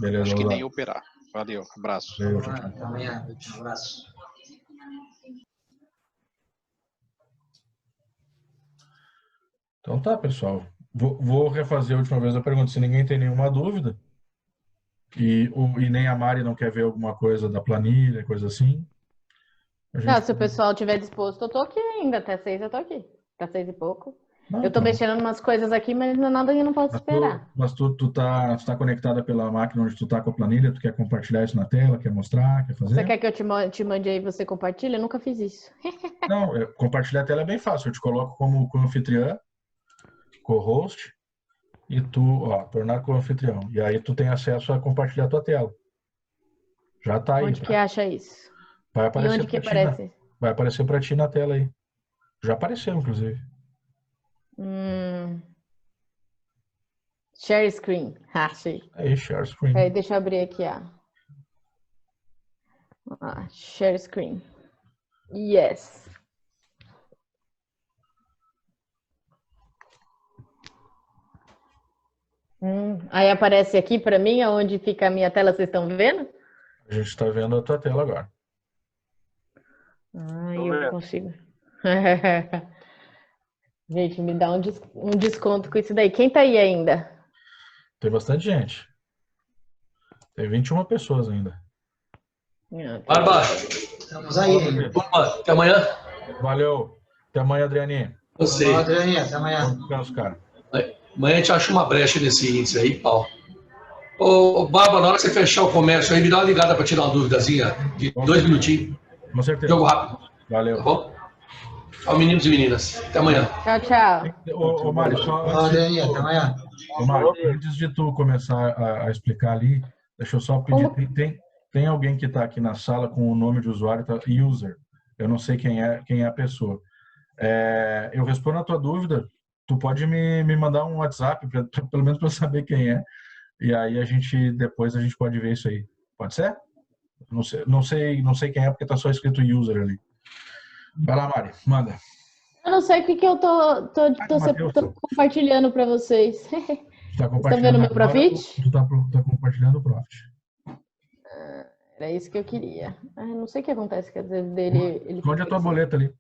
Beleza, acho que Osório. nem operar. Valeu, abraço. Valeu, tchau, tchau. Até amanhã. Um abraço. Então tá, pessoal. Vou refazer a última vez a pergunta. Se ninguém tem nenhuma dúvida, e nem a Mari não quer ver alguma coisa da planilha, coisa assim, a gente... Não, se o pessoal estiver disposto, eu tô aqui ainda. Até 6 eu tô aqui. Até 6 e pouco. Não, Eu tô então. mexendo em umas coisas aqui, mas não é nada que não posso esperar. Mas tu tá conectada pela máquina onde tu tá com a planilha, tu quer compartilhar isso na tela, quer mostrar, quer fazer? Você quer que eu te mande aí e você compartilha? Eu nunca fiz isso. Não, compartilhar a tela é bem fácil. Eu te coloco como anfitriã, co-host, e tu, tornar co-anfitrião. E aí tu tem acesso a compartilhar a tua tela. Já tá aí. Onde que acha isso? Vai E aparecer onde que pra ti, né? aparece? Vai aparecer pra ti na tela aí. Já apareceu, inclusive. Share screen. Achei. Aí, share screen. Peraí, deixa eu abrir aqui, share screen. Yes. Aí aparece aqui para mim, onde fica a minha tela, vocês estão vendo? A gente tá vendo a tua tela agora. Eu consigo. Gente, me dá um desconto com isso daí. Quem tá aí ainda? Tem bastante gente. Tem 21 pessoas ainda. Barba, Estamos aí. até amanhã. Valeu. Até amanhã, Adrianinha. Você. Boa, Adrianinha, até amanhã. Bom descanso, cara. Amanhã a gente acha uma brecha nesse índice aí, pau. Ô, Barba, na hora que você fechar o comércio aí, me dá uma ligada para tirar uma duvidazinha de 2 minutinhos. Com certeza. Jogo rápido. Valeu. Tá bom? Tchau, meninos e meninas. Até amanhã. Tchau, tchau. Ô Mário, só Boa, Adrianinha, até amanhã. Ô, Mário, antes de tu começar a explicar ali, deixa eu só pedir, tem alguém que está aqui na sala com o nome de usuário, tá? User. Eu não sei quem é a pessoa. Eu respondo a tua dúvida, tu pode me mandar um WhatsApp, pelo menos para eu saber quem é, e aí depois a gente pode ver isso aí. Pode ser? Não sei quem é, porque tá só escrito user ali. Vai lá, Mari, manda. Eu não sei o que eu tô compartilhando para vocês. Tá Estão vendo meu profit? Tu tá compartilhando o profit. Era isso que eu queria. Não sei o que acontece, quer dizer, dele... Esconde a tua boleta ali.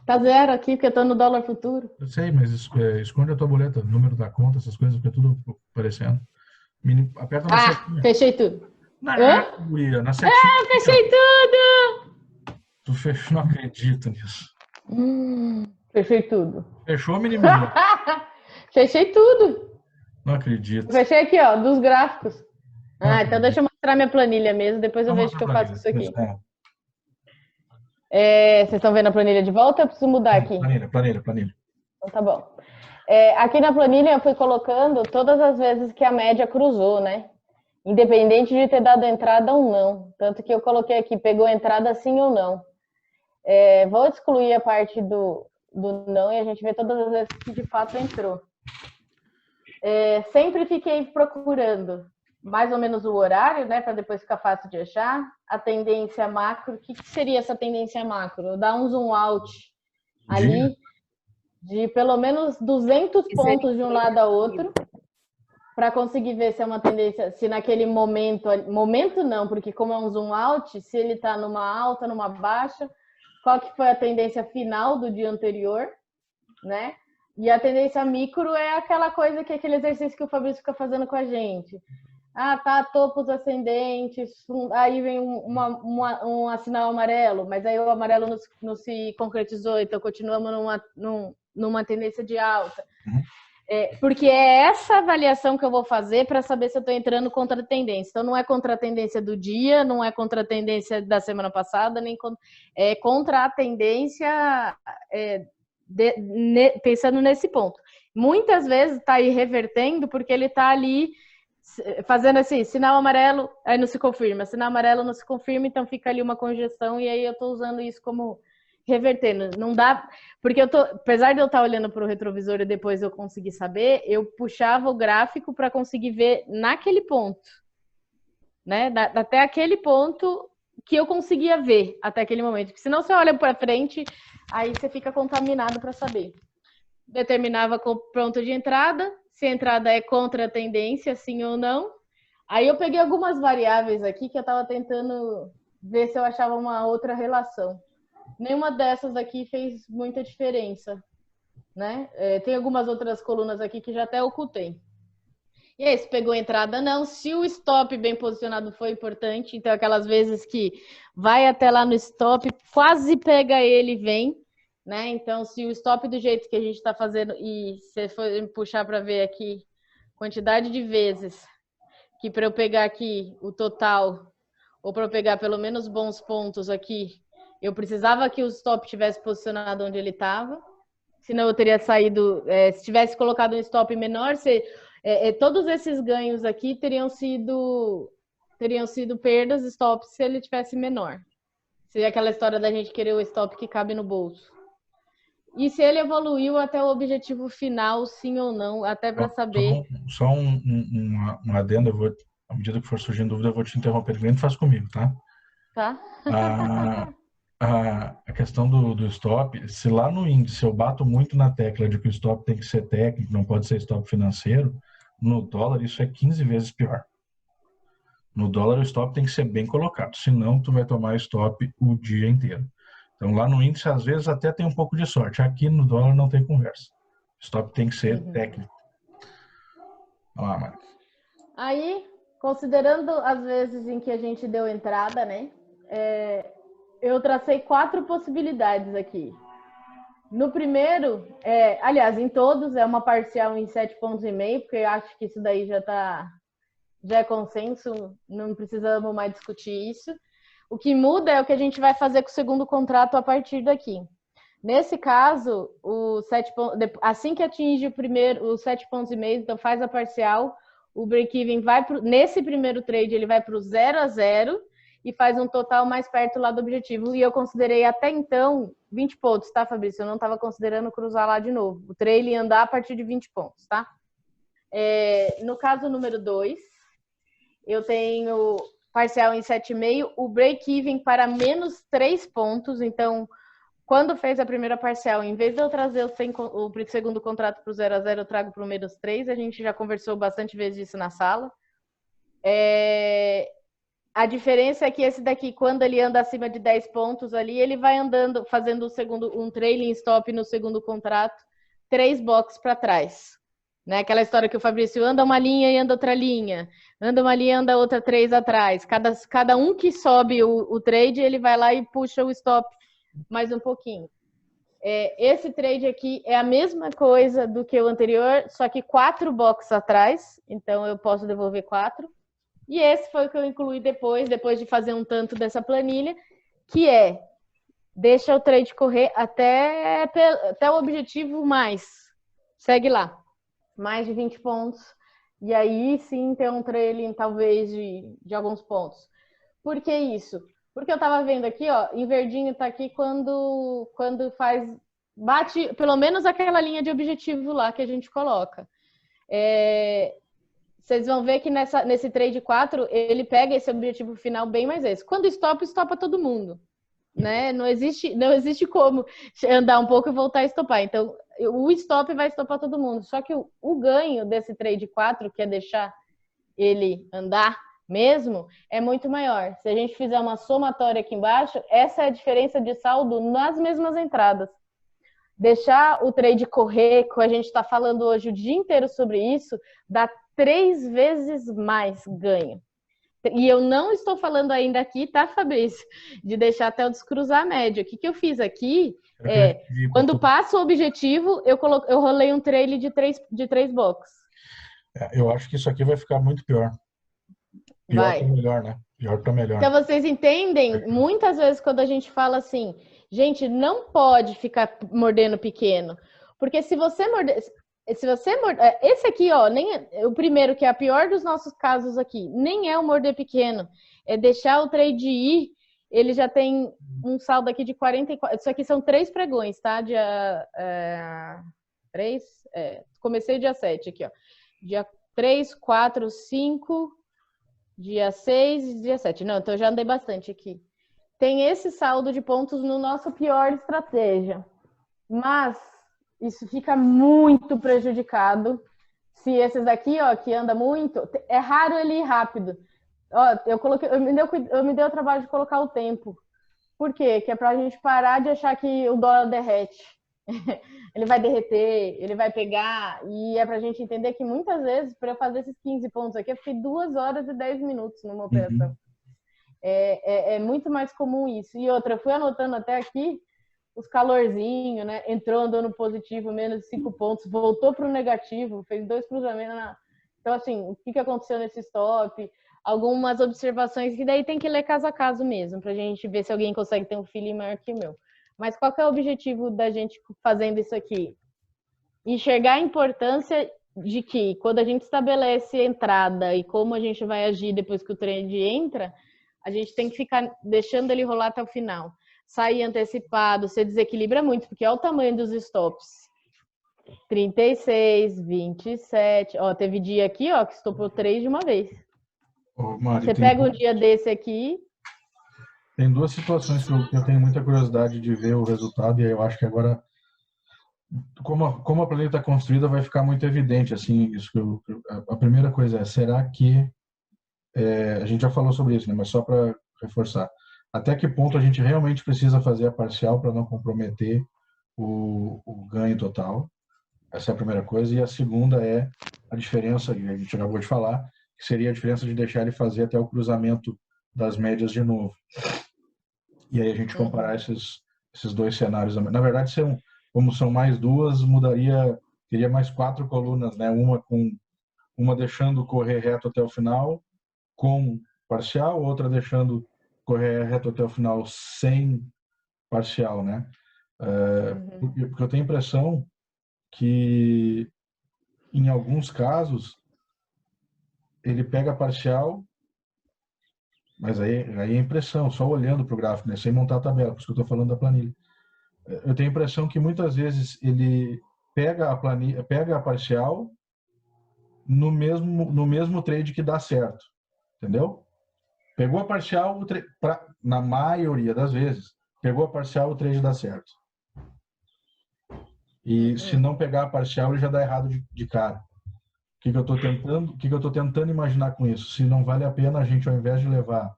Tá zero aqui, porque eu tô no dólar futuro. Eu sei, mas esconde a tua boleta, número da conta, essas coisas, fica tudo aparecendo. Aperta na setinha. Fechei tudo. Guria, na setinha. Fechei tudo! Tu fechou, não acredito nisso. Fechei tudo. Fechou, menina? Fechei tudo. Não acredito. Fechei aqui, ó, dos gráficos. Então deixa eu mostrar minha planilha mesmo, depois eu vejo o que eu faço com isso aqui. Vocês estão vendo a planilha de volta? Eu preciso mudar aqui. Planilha. Então tá bom. Aqui na planilha eu fui colocando todas as vezes que a média cruzou, né? Independente de ter dado entrada ou não. Tanto que eu coloquei aqui, pegou entrada sim ou não. Vou excluir a parte do não e a gente vê todas as vezes que de fato entrou. Sempre fiquei procurando mais ou menos o horário, né, para depois ficar fácil de achar. A tendência macro, o que seria essa tendência macro? Dar um zoom out ali de pelo menos 200 pontos de um lado a outro, para conseguir ver se é uma tendência, se naquele momento não, porque como é um zoom out, se ele está numa alta, numa baixa, qual que foi a tendência final do dia anterior, né? E a tendência micro é aquela coisa que aquele exercício que o Fabrício fica fazendo com a gente. Tá, topos ascendentes, aí vem um sinal amarelo, mas aí o amarelo não se concretizou, então continuamos numa tendência de alta. Porque é essa avaliação que eu vou fazer para saber se eu estou entrando contra a tendência. Então, não é contra a tendência do dia, não é contra a tendência da semana passada, nem é contra a tendência pensando nesse ponto. Muitas vezes está aí revertendo porque ele está ali fazendo assim, sinal amarelo, aí não se confirma, sinal amarelo não se confirma, então fica ali uma congestão e aí eu estou usando isso como revertendo. Não dá, porque apesar de eu estar olhando para o retrovisor e depois eu conseguir saber, eu puxava o gráfico para conseguir ver naquele ponto, né? Até aquele ponto que eu conseguia ver até aquele momento, porque senão você olha para frente, aí você fica contaminado para saber. Determinava com ponto de entrada, se a entrada é contra a tendência, sim ou não. Aí eu peguei algumas variáveis aqui que eu estava tentando ver se eu achava uma outra relação. Nenhuma dessas aqui fez muita diferença, né? Tem algumas outras colunas aqui que já até ocultei. E aí, se pegou a entrada, não. Se o stop bem posicionado foi importante, então aquelas vezes que vai até lá no stop, quase pega ele e vem, né? Então, se o stop do jeito que a gente está fazendo, e se for puxar para ver aqui, quantidade de vezes que para eu pegar aqui o total, ou para eu pegar pelo menos bons pontos aqui, eu precisava que o stop tivesse posicionado onde ele estava, senão eu teria saído, se tivesse colocado um stop menor, todos esses ganhos aqui teriam sido perdas, stops, se ele tivesse menor. Seria aquela história da gente querer o stop que cabe no bolso. E se ele evoluiu até o objetivo final, sim ou não, até para saber. Só um adendo, à medida que for surgindo dúvida, eu vou te interromper. Nem faz comigo, tá? Tá? A questão do stop, se lá no índice eu bato muito na tecla de que o stop tem que ser técnico, não pode ser stop financeiro, no dólar isso é 15 vezes pior. No dólar o stop tem que ser bem colocado, senão tu vai tomar stop o dia inteiro. Então lá no índice às vezes até tem um pouco de sorte, aqui no dólar não tem conversa. Stop tem que ser técnico. Vamos lá, Mari. Aí, considerando as vezes em que a gente deu entrada, né? Eu tracei 4 possibilidades aqui. No primeiro, aliás, em todos é uma parcial em 7,5 pontos, porque eu acho que isso daí já é consenso, não precisamos mais discutir isso. O que muda é o que a gente vai fazer com o segundo contrato a partir daqui. Nesse caso, assim que atinge os 7,5 pontos, então faz a parcial, o break-even nesse primeiro trade, ele vai para o 0 a 0 e faz um total mais perto lá do objetivo. E eu considerei até então 20 pontos, tá, Fabrício? Eu não estava considerando cruzar lá de novo. O trailing andar a partir de 20 pontos, tá? No caso número 2, eu tenho parcial em 7,5, o break-even para menos 3 pontos. Então, quando fez a primeira parcial, em vez de eu trazer o segundo contrato para o 0 a 0, eu trago para o menos 3. A gente já conversou bastante vezes disso na sala. A diferença é que esse daqui, quando ele anda acima de 10 pontos ali, ele vai andando, fazendo um trailing stop no segundo contrato, 3 boxes para trás. Né? Aquela história que o Fabrício anda uma linha e anda outra linha. Anda uma linha, anda outra 3 atrás. Cada um que sobe o trade, ele vai lá e puxa o stop mais um pouquinho. Esse trade aqui é a mesma coisa do que o anterior, só que 4 boxes atrás. Então, eu posso devolver 4. E esse foi o que eu incluí depois de fazer um tanto dessa planilha, que deixa o trade correr até o objetivo mais. Segue lá. Mais de 20 pontos. E aí sim ter um trailing talvez de alguns pontos. Por que isso? Porque eu estava vendo aqui, ó, em verdinho tá aqui quando bate pelo menos aquela linha de objetivo lá que a gente coloca. Vocês vão ver que nesse trade 4, ele pega esse objetivo final bem mais esse. Quando estopa todo mundo. Né? Não existe como andar um pouco e voltar a estopar. Então, o stop vai estopar todo mundo. Só que o ganho desse trade 4, que é deixar ele andar mesmo, é muito maior. Se a gente fizer uma somatória aqui embaixo, essa é a diferença de saldo nas mesmas entradas. Deixar o trade correr, que a gente está falando hoje o dia inteiro sobre isso, dá 3 vezes mais ganho. E eu não estou falando ainda aqui, tá, Fabrício? De deixar até eu descruzar a média. O que eu fiz aqui quando passa o objetivo, eu rolei um trailing de 3 boxes. Eu acho que isso aqui vai ficar muito pior. Pior para melhor, né? Pior para melhor. Então, vocês entendem? Muitas vezes quando a gente fala assim, gente, não pode ficar mordendo pequeno. Porque se você morder... esse aqui, ó, o primeiro, que é a pior dos nossos casos aqui, nem é o morder pequeno, é deixar o trade ir, ele já tem um saldo aqui de 44, isso aqui são 3 pregões, tá? Dia 3, comecei dia 7 aqui, ó, dia 3, 4, 5, dia 6 e dia 7, não, então eu já andei bastante aqui. Tem esse saldo de pontos no nosso pior estratégia, mas isso fica muito prejudicado se esses daqui, ó, que anda muito, é raro ele ir rápido. Ó, eu me dei o trabalho de colocar o tempo. Por quê? Que é pra gente parar de achar que o dólar derrete. Ele vai derreter, ele vai pegar, e é pra gente entender que muitas vezes, para eu fazer esses 15 pontos aqui, eu fiquei 2 horas e 10 minutos numa operação. É muito mais comum isso. E outra, eu fui anotando até aqui os calorzinhos, né? Entrou, andou no positivo, menos 5 pontos, voltou para o negativo, fez 2 cruzamentos. Então, assim, o que aconteceu nesse stop? Algumas observações que daí tem que ler caso a caso mesmo, para a gente ver se alguém consegue ter um feeling maior que o meu. Mas qual que é o objetivo da gente fazendo isso aqui? Enxergar a importância de que, quando a gente estabelece a entrada e como a gente vai agir depois que o trend entra, a gente tem que ficar deixando ele rolar até o final. Sair antecipado, você desequilibra muito, porque olha o tamanho dos stops. 36, 27. Ó, teve dia aqui, ó, que estopou 3 de uma vez. Ô, Mari, você pega um dia desse aqui... Tem 2 situações que eu tenho muita curiosidade de ver o resultado, e eu acho que agora, como a planilha está construída, vai ficar muito evidente. Assim, isso a primeira coisa é, será que... a gente já falou sobre isso, né? Mas só para reforçar. Até que ponto a gente realmente precisa fazer a parcial para não comprometer o ganho total? Essa é a primeira coisa. E a segunda é a diferença, que a gente acabou de falar, que seria a diferença de deixar ele fazer até o cruzamento das médias de novo. E aí a gente comparar esses 2 cenários. Na verdade, como são mais 2, teria mais 4 colunas, né? Uma deixando correr reto até o final com parcial, outra deixando correr reto até o final sem parcial, né? Porque eu tenho a impressão que, em alguns casos, ele pega parcial, mas aí é impressão, só olhando para o gráfico, né? Sem montar a tabela, por isso que eu estou falando da planilha. Eu tenho a impressão que muitas vezes ele pega a parcial no mesmo trade que dá certo, entendeu? Pegou a parcial, na maioria das vezes, pegou a parcial, o trade dá certo. E se não pegar a parcial, ele já dá errado de cara. O que eu estou tentando imaginar com isso? Se não vale a pena a gente, ao invés de levar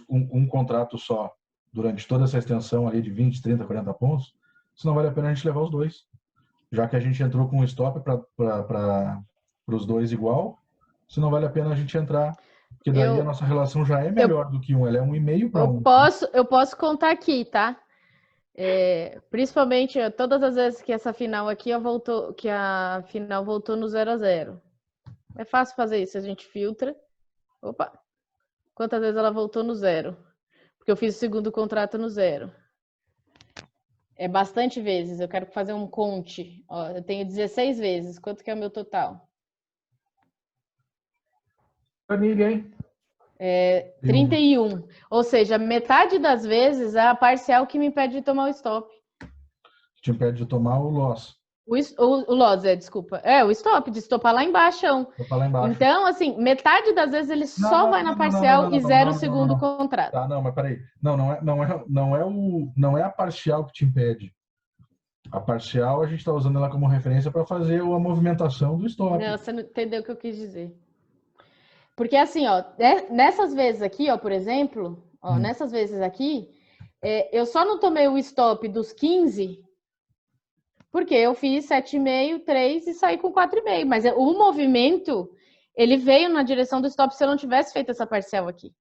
um contrato só durante toda essa extensão ali de 20, 30, 40 pontos, se não vale a pena a gente levar os 2. Já que a gente entrou com um stop para os 2 igual, se não vale a pena a gente entrar, porque daí a nossa relação já é melhor do que 1, ela é 1,5 para 1. Eu posso contar aqui, tá? Principalmente todas as vezes que essa final aqui que a final voltou no 0-0. É fácil fazer isso, a gente filtra. Opa! Quantas vezes ela voltou no 0? Porque eu fiz o segundo contrato no 0. É bastante vezes. Eu quero fazer um conte. Ó, eu tenho 16 vezes. Quanto que é o meu total? Planilha, hein? 31. Ou seja, metade das vezes é a parcial que me impede de tomar o stop. Te impede de tomar o loss. O loss, desculpa. O stop, de estopar lá embaixo. Estopar lá embaixo. Então, assim, metade das vezes ele só vai na parcial e zero o segundo contrato. Tá, não, mas peraí. Não é a parcial que te impede. A parcial, a gente está usando ela como referência para fazer a movimentação do stop. Não, você não entendeu o que eu quis dizer. Porque assim, ó, nessas vezes aqui, ó, por exemplo, nessas vezes aqui, eu só não tomei o stop dos 15 porque eu fiz 7,5, 3 e saí com 4,5. Mas o movimento, ele veio na direção do stop se eu não tivesse feito essa parcial aqui.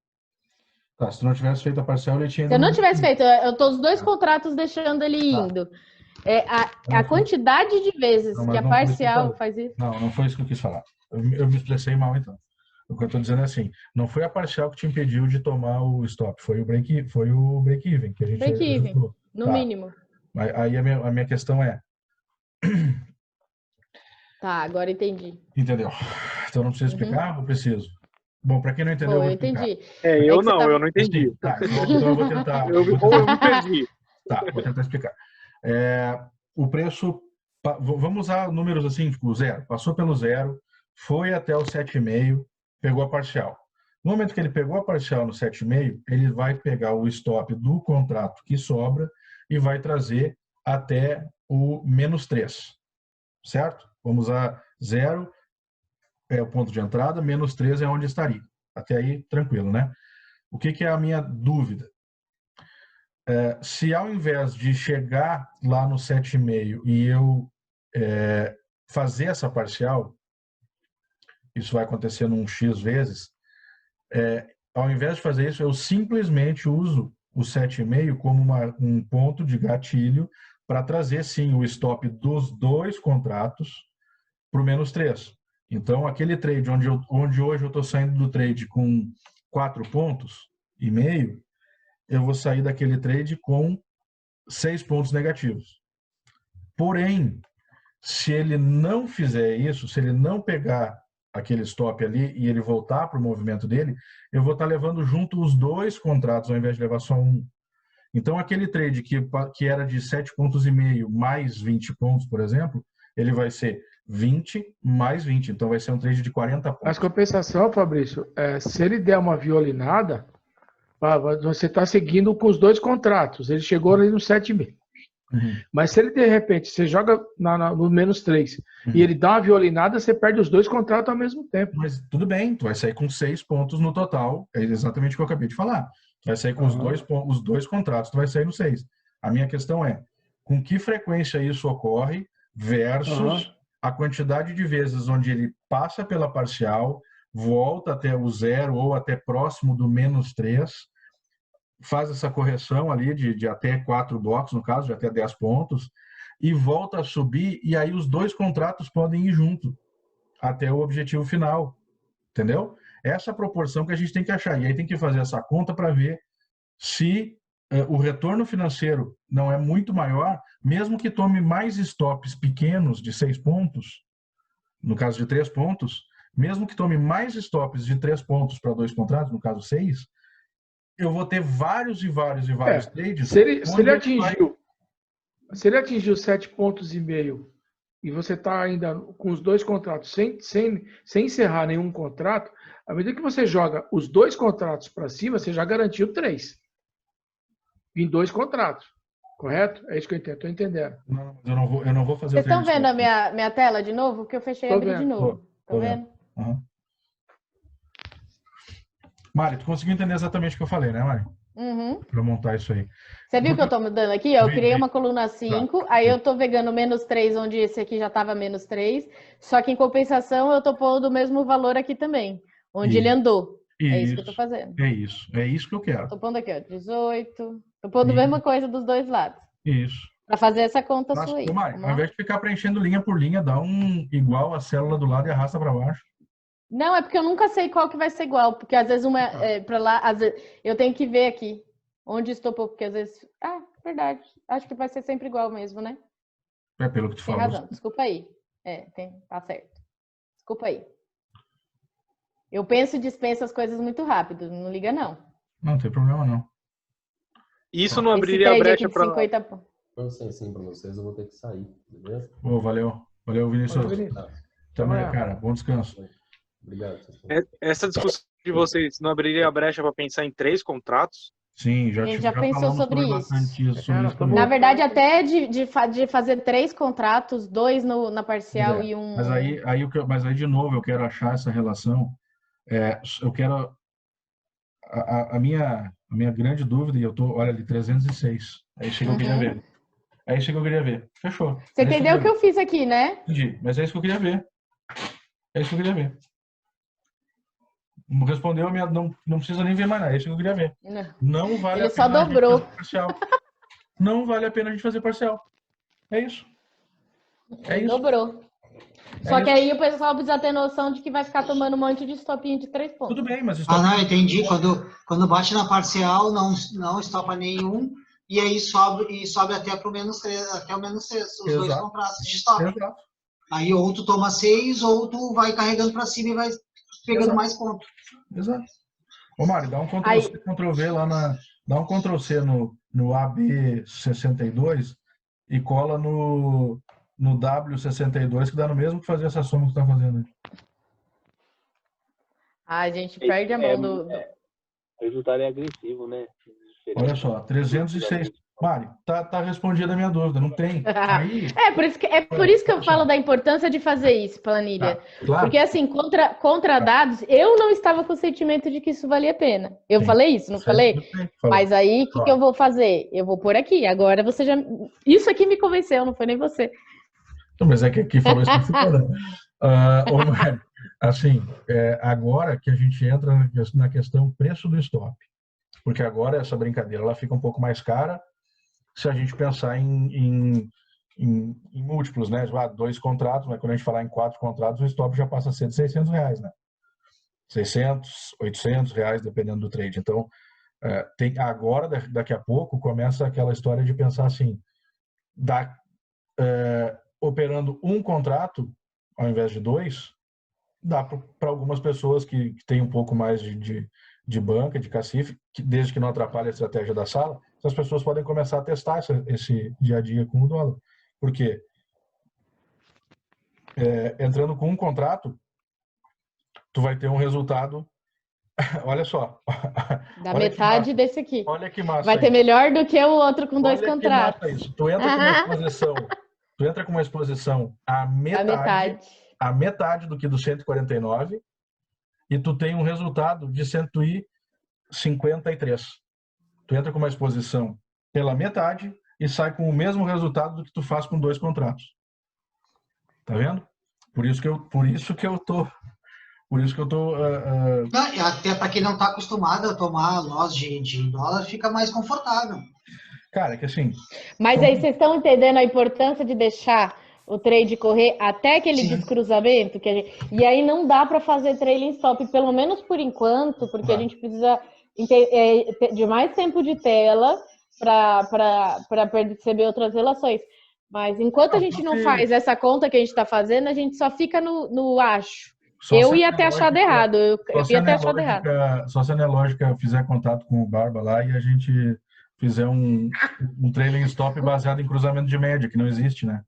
Tá, se tu não tivesse feito a parcial, ele tinha... Se eu não tivesse feito, eu tô os 2 contratos deixando ele indo. A quantidade de vezes que a parcial faz isso... Não foi isso que eu quis falar. Eu me expressei mal, então. O que eu estou dizendo é assim, não foi a parcial que te impediu de tomar o stop, foi o break-even que a gente... Break-even, no mínimo. Mas aí a minha questão é... Tá, agora entendi. Entendeu? Então não precisa explicar ou preciso? Bom, para quem não entendeu, eu vou explicar. Entendi. Eu não entendi. Tá, então eu vou tentar... eu me perdi. Tá, vou tentar explicar. O preço... Vamos usar números assim, tipo 0. Passou pelo 0, foi até o 7,5, pegou a parcial. No momento que ele pegou a parcial no 7,5, ele vai pegar o stop do contrato que sobra e vai trazer até o -3, certo? Vamos usar 0 é o ponto de entrada, menos 3 é onde estaria. Até aí, tranquilo, né? O que é a minha dúvida? Se ao invés de chegar lá no 7,5 e eu fazer essa parcial, isso vai acontecer num X vezes, ao invés de fazer isso, eu simplesmente uso o 7,5 como um ponto de gatilho para trazer, sim, o stop dos 2 contratos para o menos 3. Então, aquele trade onde hoje eu estou saindo do trade com 4 pontos e meio, eu vou sair daquele trade com 6 pontos negativos. Porém, se ele não fizer isso, se ele não pegar aquele stop ali e ele voltar para o movimento dele, eu vou estar levando junto os 2 contratos ao invés de levar só um. Então, aquele trade que era de 7,5 pontos mais 20 pontos, por exemplo, ele vai ser 20 mais 20. Então, vai ser um trade de 40 pontos. Mas compensação, Fabrício, se ele der uma violinada, você está seguindo com os 2 contratos. Ele chegou ali no 7,5. Mas se ele, de repente, você joga no menos 3 e ele dá uma violinada, você perde os 2 contratos ao mesmo tempo. Mas tudo bem, tu vai sair com 6 pontos no total. É exatamente o que eu acabei de falar. Tu vai sair com os dois contratos, tu vai sair no 6. A minha questão é, com que frequência isso ocorre versus a quantidade de vezes onde ele passa pela parcial, volta até o 0 ou até próximo do menos 3, faz essa correção ali de até 4 blocos, no caso, de até 10 pontos, e volta a subir, e aí os 2 contratos podem ir junto até o objetivo final, entendeu? Essa proporção que a gente tem que achar, e aí tem que fazer essa conta para ver se o retorno financeiro não é muito maior, mesmo que tome mais stops pequenos de 6 pontos, no caso de 3 pontos, mesmo que tome mais stops de 3 pontos para 2 contratos, no caso 6, eu vou ter vários trades. Se ele atingiu 7,5 pontos e você está ainda com os 2 contratos sem encerrar nenhum contrato, à medida que você joga os 2 contratos para cima, você já garantiu 3 em 2 contratos. Correto? É isso que eu entendo. Estou entendendo. Não, eu não vou fazer. Vocês estão vendo a minha tela de novo? Que eu fechei e abri de novo. Estão vendo? Uhum. Mari, tu conseguiu entender exatamente o que eu falei, né, Mari? Para montar isso aí. Você viu que eu estou mudando aqui? Eu criei uma coluna 5, aí eu estou pegando menos 3, onde esse aqui já estava menos 3, só que em compensação eu estou pondo o mesmo valor aqui também, onde ele andou. É isso que eu estou fazendo. É isso que eu quero. Estou pondo aqui, ó, 18. Estou pondo a mesma coisa dos 2 lados. Isso. Para fazer essa conta sua aí. Mari, ao invés de ficar preenchendo linha por linha, dá um igual a célula do lado e arrasta para baixo. Não, é porque eu nunca sei qual que vai ser igual, porque às vezes uma é para lá, às vezes eu tenho que ver aqui onde estopou, porque às vezes, verdade, acho que vai ser sempre igual mesmo, né? É pelo que tu falou. Tem razão, desculpa aí. Tá certo. Desculpa aí. Eu penso e dispenso as coisas muito rápido, não liga não. Não tem problema não. Isso não abriria a brecha para... Quando ser assim para vocês, eu vou ter que sair, beleza? Valeu, Vinícius. Também, cara, bom descanso. Obrigado. Essa discussão de vocês não abriria a brecha para pensar em 3 contratos? Sim, a gente já pensou sobre isso. Na verdade, até de fazer 3 contratos, 2 na parcial e um... Mas aí, de novo, eu quero achar essa relação. Eu quero... A minha grande dúvida, e eu tô, olha ali, 306. Aí chega o que eu queria ver. Fechou. Você entendeu o que eu fiz aqui, né? Entendi, mas é isso que eu queria ver. Respondeu, não precisa nem ver mais nada. É isso que eu queria ver. Não vale Ele só dobrou. Não vale a pena a gente fazer parcial. É isso. Dobrou. Só que aí o pessoal precisa ter noção de que vai ficar tomando um monte de stopinho de 3 pontos. Tudo bem, mas... não, entendi. Quando bate na parcial, não estopa nenhum, e aí sobe até para o menos 3, até o menos 3, os 2 contratos de stop. Exato. Aí ou tu toma 6, ou tu vai carregando para cima e vai pegando mais pontos. Exato. Ô, Mário, dá um Ctrl-C, Ctrl-V lá dá um Ctrl-C no AB62 e cola no W62, que dá no mesmo que fazer essa soma que tu tá fazendo aí. A gente perde a mão do... O resultado é agressivo, né? Olha só, 306 Mari, tá respondida a minha dúvida, não tem. Aí, por isso que eu falo da importância de fazer isso, planilha. claro. Porque assim, contra dados, eu não estava com o sentimento de que isso valia a pena. Eu falei isso, não falei? Mas aí, o que eu vou fazer? Eu vou pôr aqui. Agora você já... Isso aqui me convenceu, não foi nem você. Mas é que aqui falou isso que ficou, né? Mari, assim, agora que a gente entra na questão preço do stop. Porque agora essa brincadeira ela fica um pouco mais cara se a gente pensar em múltiplos, né? 2 contratos, mas quando a gente falar em 4 contratos, o stop já passa a ser de R$600, né? 600, R$800, dependendo do trade. Então, agora, daqui a pouco, começa aquela história de pensar assim, operando um contrato ao invés de 2, dá para algumas pessoas que têm um pouco mais de banca, de cacife, desde que não atrapalhe a estratégia da sala, as pessoas podem começar a testar esse dia a dia com o dólar. Porque entrando com um contrato, tu vai ter um resultado, olha só. Da metade desse aqui. Olha que massa. Vai ter melhor do que o outro com 2 contratos. Que massa isso. Tu entra com uma exposição a metade do que do 149 e tu tem um resultado de 153. Tu entra com uma exposição pela metade e sai com o mesmo resultado do que tu faz com 2 contratos. Tá vendo? Por isso que eu tô até para quem não está acostumado a tomar loss de dólar, fica mais confortável. Cara, que assim... Mas aí vocês estão entendendo a importância de deixar o trade correr até aquele descruzamento? E aí não dá para fazer trailing stop, pelo menos por enquanto, porque a gente precisa de mais tempo de tela para perceber outras relações. Mas enquanto a gente não faz essa conta que a gente está fazendo, a gente só fica no acho. Eu ia ter achado errado. Só se a Nelógica fizer contato com o Barba lá e a gente fizer um trailing stop baseado em cruzamento de média, que não existe, né?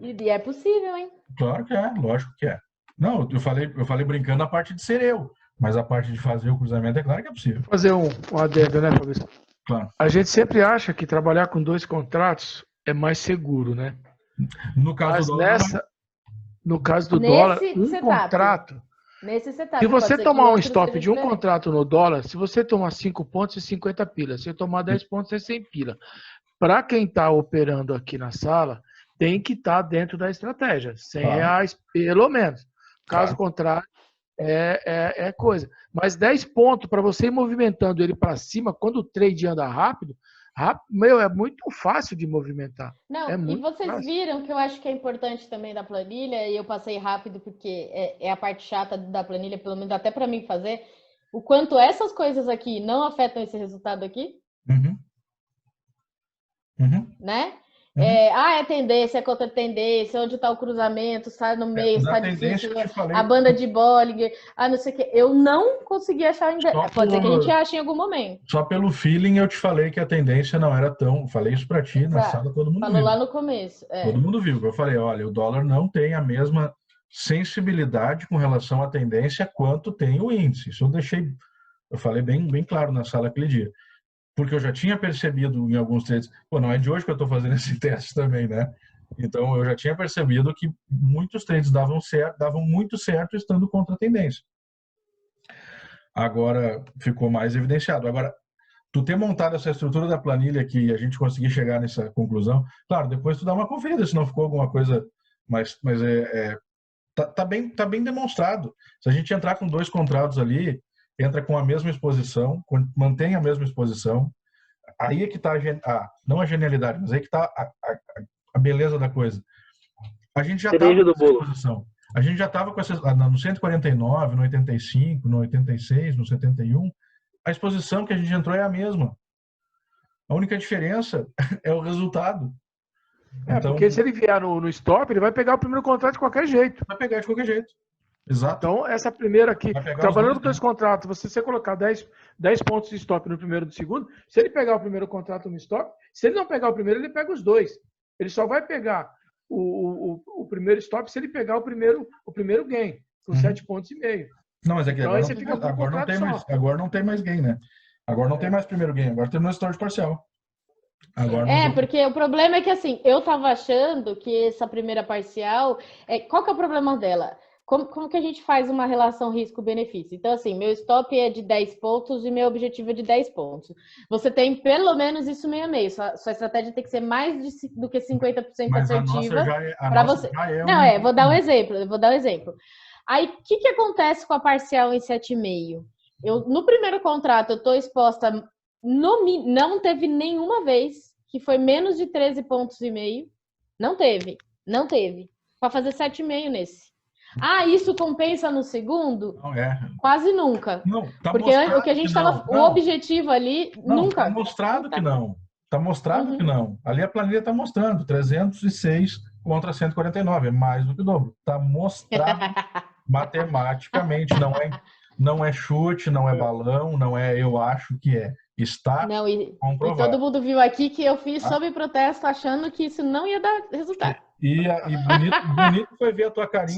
E é possível, hein? Claro que é, lógico que é. Não, eu falei brincando a parte de ser eu, mas a parte de fazer o cruzamento é claro que é possível. Vou fazer um adendo, né, Fabrício? Claro. A gente sempre acha que trabalhar com 2 contratos é mais seguro, né? No caso do dólar, no caso do dólar, contrato. Nesse setup. Se você tomar um stop de um contrato no dólar, se você tomar 5 pontos, é 50 pila. Se você tomar 10 pontos, é 100 pila. Para quem está operando aqui na sala, tem que estar dentro da estratégia. R$100 pelo menos. Caso contrário, é coisa. Mas 10 pontos para você ir movimentando ele para cima, quando o trade anda rápido, é muito fácil de movimentar. Não, e vocês viram que eu acho que é importante também da planilha, e eu passei rápido porque é a parte chata da planilha, pelo menos até para mim fazer, o quanto essas coisas aqui não afetam esse resultado aqui. Né? É tendência, é contra tendência, onde está o cruzamento, está no meio, está difícil, a banda de Bollinger, não sei o que. Eu não consegui achar ainda. Pode ser que a gente ache em algum momento. Só pelo feeling eu te falei que a tendência não era tão... Falei isso para ti na sala, todo mundo Falou viu. lá no começo. Todo mundo viu. Eu falei, olha, o dólar não tem a mesma sensibilidade com relação à tendência quanto tem o índice. Isso eu falei bem claro na sala aquele dia. Porque eu já tinha percebido em alguns trades, não é de hoje que eu estou fazendo esse teste também, né? Então, eu já tinha percebido que muitos trades davam muito certo estando contra a tendência. Agora, ficou mais evidenciado. Agora, tu ter montado essa estrutura da planilha que a gente conseguir chegar nessa conclusão, claro, depois tu dá uma conferida se não ficou alguma coisa, mas tá bem demonstrado. Se a gente entrar com 2 contratos ali, entra com a mesma exposição, mantém a mesma exposição, aí é que está não a genialidade, mas aí que está a beleza da coisa. A gente já estava com essa exposição. A gente já estava com essa no 149, no 85, no 86, no 71, a exposição que a gente entrou é a mesma. A única diferença é o resultado. Então, porque se ele vier no stop, ele vai pegar o primeiro contrato de qualquer jeito. Vai pegar de qualquer jeito. Exato. Então, essa primeira aqui, trabalhando com 2 contratos, você colocar 10 pontos de stop no primeiro e no segundo, se ele pegar o primeiro contrato no stop, se ele não pegar o primeiro, ele pega os 2. Ele só vai pegar o primeiro stop se ele pegar o primeiro gain, com 7 pontos e meio. Não, mas é que agora não tem mais gain, né? Agora não tem mais primeiro gain, agora tem no storage parcial. Agora É, porque o problema é que, assim, eu tava achando que essa primeira parcial... qual que é o problema dela? Como que a gente faz uma relação risco-benefício? Então, assim, meu stop é de 10 pontos e meu objetivo é de 10 pontos. Você tem pelo menos isso meio a meio. Sua estratégia tem que ser mais do que 50% mas assertiva. a para nossa você. já é Não, vou dar um exemplo. Aí, o que acontece com a parcial em 7,5? No primeiro contrato, eu estou exposta... Não teve nenhuma vez que foi menos de 13 pontos e meio. Não teve. Para fazer 7,5 nesse. Isso compensa no segundo? Não é. Quase nunca. Não, tá porque o que a gente estava... O objetivo ali, nunca. Tá mostrado que não. Tá mostrado que não. Ali a planilha tá mostrando 306 contra 149. É mais do que o dobro. Tá mostrado matematicamente. Não é chute, não é balão, não é eu acho que é. Está comprovado. E todo mundo viu aqui que eu fiz sob protesto, achando que isso não ia dar resultado. E bonito foi ver a tua carinha.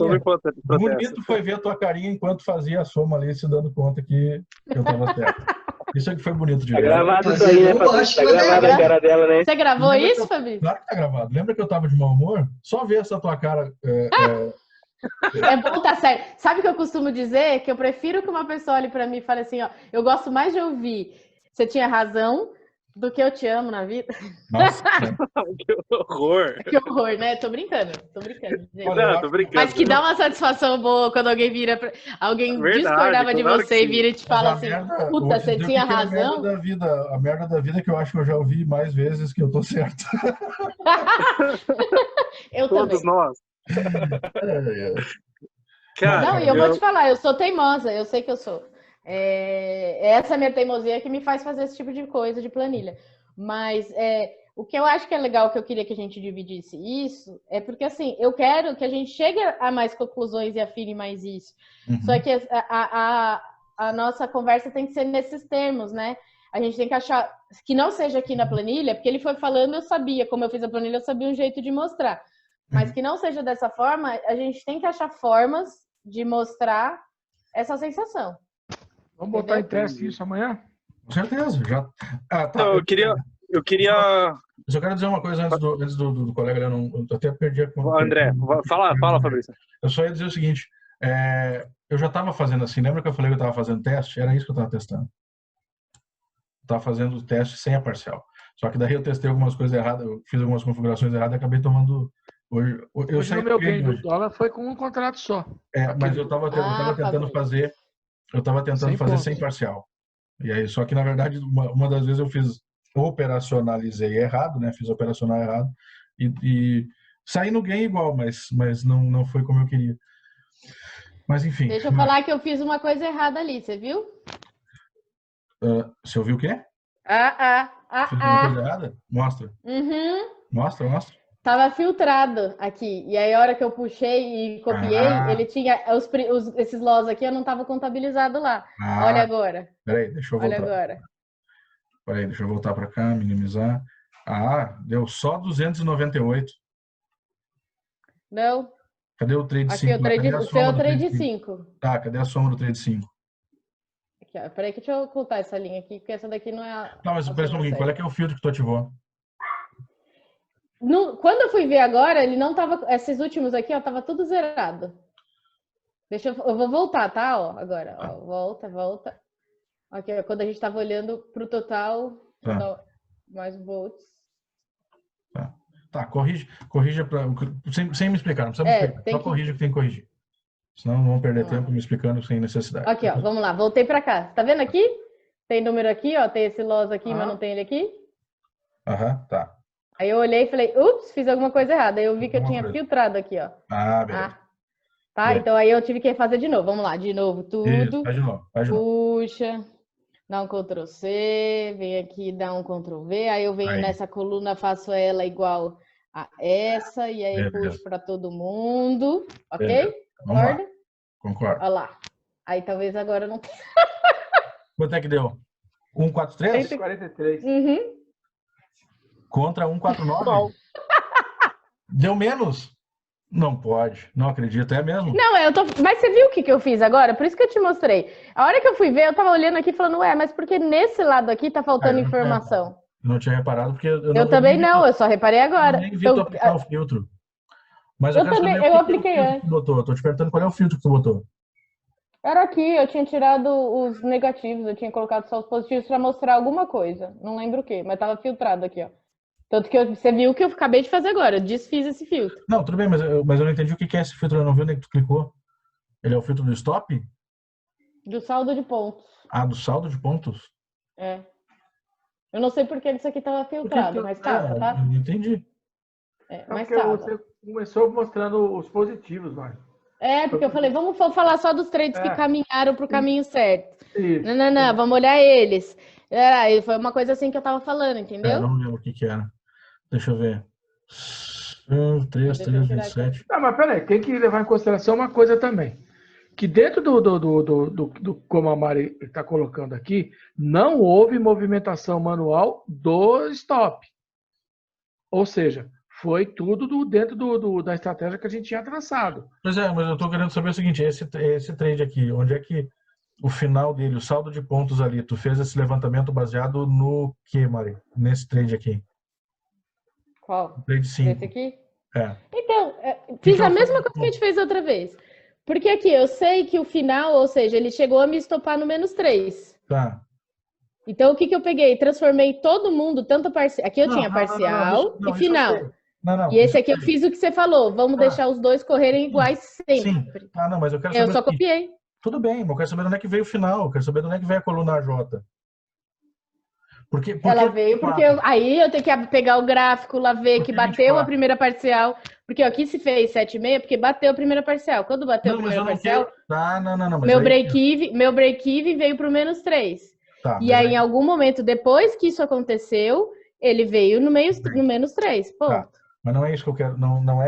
Bonito foi ver a tua carinha enquanto fazia a soma ali, se dando conta que eu estava certo. Isso é que foi bonito de ver. Tá gravado isso aí, né, Fabrício? Tá gravado a cara dela, né? Você gravou isso, Fabrício? Claro que tá gravado. Lembra que eu tava de mau humor? Só ver essa tua cara... É bom, tá certo. Sabe o que eu costumo dizer? Que eu prefiro que uma pessoa olhe pra mim e fale assim, ó, eu gosto mais de ouvir você tinha razão do que eu te amo na vida. Nossa, que horror. Que horror, né? Tô brincando. Gente. Não, tô brincando. Mas que dá uma satisfação boa quando alguém vira... Alguém discordava de você e vira e te fala assim, puta, você tinha razão. A merda da vida que eu acho que eu já ouvi mais vezes que eu tô certo. Eu Todos também. nós. Cara, não, e eu vou te falar, eu sou teimosa, eu sei que eu sou. Essa é a minha teimosia que me faz fazer esse tipo de coisa de planilha. Mas o que eu acho que é legal, que eu queria que a gente dividisse isso, é porque assim, eu quero que a gente chegue a mais conclusões e afine mais isso. Só que a nossa conversa tem que ser nesses termos, né? A gente tem que achar que não seja aqui na planilha, porque ele foi falando, eu sabia, como eu fiz a planilha, eu sabia um jeito de mostrar. Mas que não seja dessa forma, a gente tem que achar formas de mostrar essa sensação. Vamos botar em teste isso amanhã? Com certeza. Já... tá. Não, eu queria... Eu só quero dizer uma coisa antes do colega, eu até perdi a conta. André, fala, Fabrício. Eu só ia dizer o seguinte, eu já estava fazendo assim, lembra que eu falei que eu estava fazendo teste? Era isso que eu estava testando. Eu estava fazendo o teste sem a parcial. Só que daí eu testei algumas coisas erradas, eu fiz algumas configurações erradas e acabei tomando... Hoje o meu ganho do dólar foi com um contrato só. Mas eu estava tentando fazer... Eu estava tentando fazer sem parcial. E aí, só que, na verdade, uma das vezes eu operacionalizei errado, né? Fiz operacional errado. E saí no gain igual, mas não foi como eu queria. Mas, enfim. Deixa eu falar que eu fiz uma coisa errada ali, você viu? Você ouviu o quê? Fiz uma coisa errada? Mostra. Mostra. Tava filtrado aqui. E aí, a hora que eu puxei e copiei, ele tinha esses loss aqui, eu não tava contabilizado lá. Olha agora. Peraí, deixa eu voltar. Olha agora. Peraí, deixa eu voltar para cá, minimizar. Deu só 298. Não. Cadê o trade 5? Aqui, o seu é o trade 5. Tá, cadê a soma do trade 5? Aqui, ó. Peraí que deixa eu ocultar essa linha aqui, porque essa daqui não é a... Não, mas pensa um pouquinho, qual é que é o filtro que tu ativou? Quando eu fui ver agora, ele não tava... Esses últimos aqui, ó, tava tudo zerado. Eu vou voltar, tá? Ó, agora. Ó, volta. Aqui, ó, quando a gente tava olhando pro total, mais volts. Tá, corrija sem me explicar, não precisa me explicar. Só corrija o que tem que corrigir. Senão não vamos perder tempo me explicando sem necessidade. Aqui, ó, vamos lá, voltei pra cá. Tá vendo aqui? Tem número aqui, ó, tem esse loss aqui, mas não tem ele aqui. Tá. Aí eu olhei e falei, ups, fiz alguma coisa errada. Aí eu vi que eu tinha filtrado aqui, ó. Beleza. Tá, então aí eu tive que fazer de novo. Vamos lá, de novo, tudo. Isso, faz de novo. Puxa, dá um Ctrl C, vem aqui, dá um Ctrl V. Aí eu venho nessa coluna, faço ela igual a essa, e aí puxo para todo mundo. Ok? Beleza. Concorda? Concordo. Olha lá. Aí talvez agora não... Quanto é que deu? 143? 143. Contra 149? Deu menos? Não pode, não acredito, é mesmo? Não, mas você viu o que eu fiz agora? Por isso que eu te mostrei. A hora que eu fui ver, eu tava olhando aqui falando, mas porque nesse lado aqui tá faltando informação. Eu não tinha reparado porque Eu também não, eu só reparei agora. Eu nem vi tu aplicar o filtro. Mas eu quero também, saber eu qual apliquei é o filtro antes. que tu botou. Eu tô te perguntando qual é o filtro que tu botou. Era aqui, eu tinha tirado os negativos, eu tinha colocado só os positivos para mostrar alguma coisa. Não lembro o quê, mas tava filtrado aqui, ó. Tanto que você viu que eu acabei de fazer agora, eu desfiz esse filtro. Não, tudo bem, mas eu não entendi o que é esse filtro. Eu não vi onde é que tu clicou. Ele é o filtro do stop? Do saldo de pontos. Ah, do saldo de pontos? É. Eu não sei porque isso aqui tava filtrado, mas tava, tá? Eu entendi. Mas porque tava. você começou mostrando os positivos, Mário. Porque eu falei, vamos falar só dos trades que caminharam pro caminho certo. Isso. Não, vamos olhar eles. E foi uma coisa assim que eu tava falando, entendeu? Não lembro o que era. Deixa eu ver. 3, 27. Não, mas peraí, tem que levar em consideração uma coisa também. Que dentro do como a Mari está colocando aqui, não houve movimentação manual do stop. Ou seja, foi tudo dentro da estratégia que a gente tinha traçado. Pois é, mas eu estou querendo saber o seguinte, esse trade aqui, onde é que o final dele, o saldo de pontos ali, tu fez esse levantamento baseado no que, Mari? Nesse trade aqui? Qual? O trade 5. Esse aqui? É. Então, fiz a mesma coisa que a gente fez outra vez. Porque aqui, eu sei que o final, ou seja, ele chegou a me estopar no -3. Tá. Então, o que eu peguei? Transformei todo mundo, tanto parcial... Aqui eu tinha parcial e final. E esse aqui eu fiz o que você falou. Vamos deixar os dois correrem iguais sempre. Sim. Ah, não, mas eu quero saber... Eu só copiei. Tudo bem, mas eu quero saber de onde é que veio o final. Eu quero saber de onde é que veio a coluna AJ. Ela veio porque aí eu tenho que pegar o gráfico lá, ver que bateu a primeira parcial. Porque aqui se fez 7,5 porque bateu a primeira parcial. Quando bateu a primeira parcial, meu break-even veio para o -3. Tá, e aí, em algum momento, depois que isso aconteceu, ele veio no -3. Ponto. Tá. Mas não é isso que eu quero. Não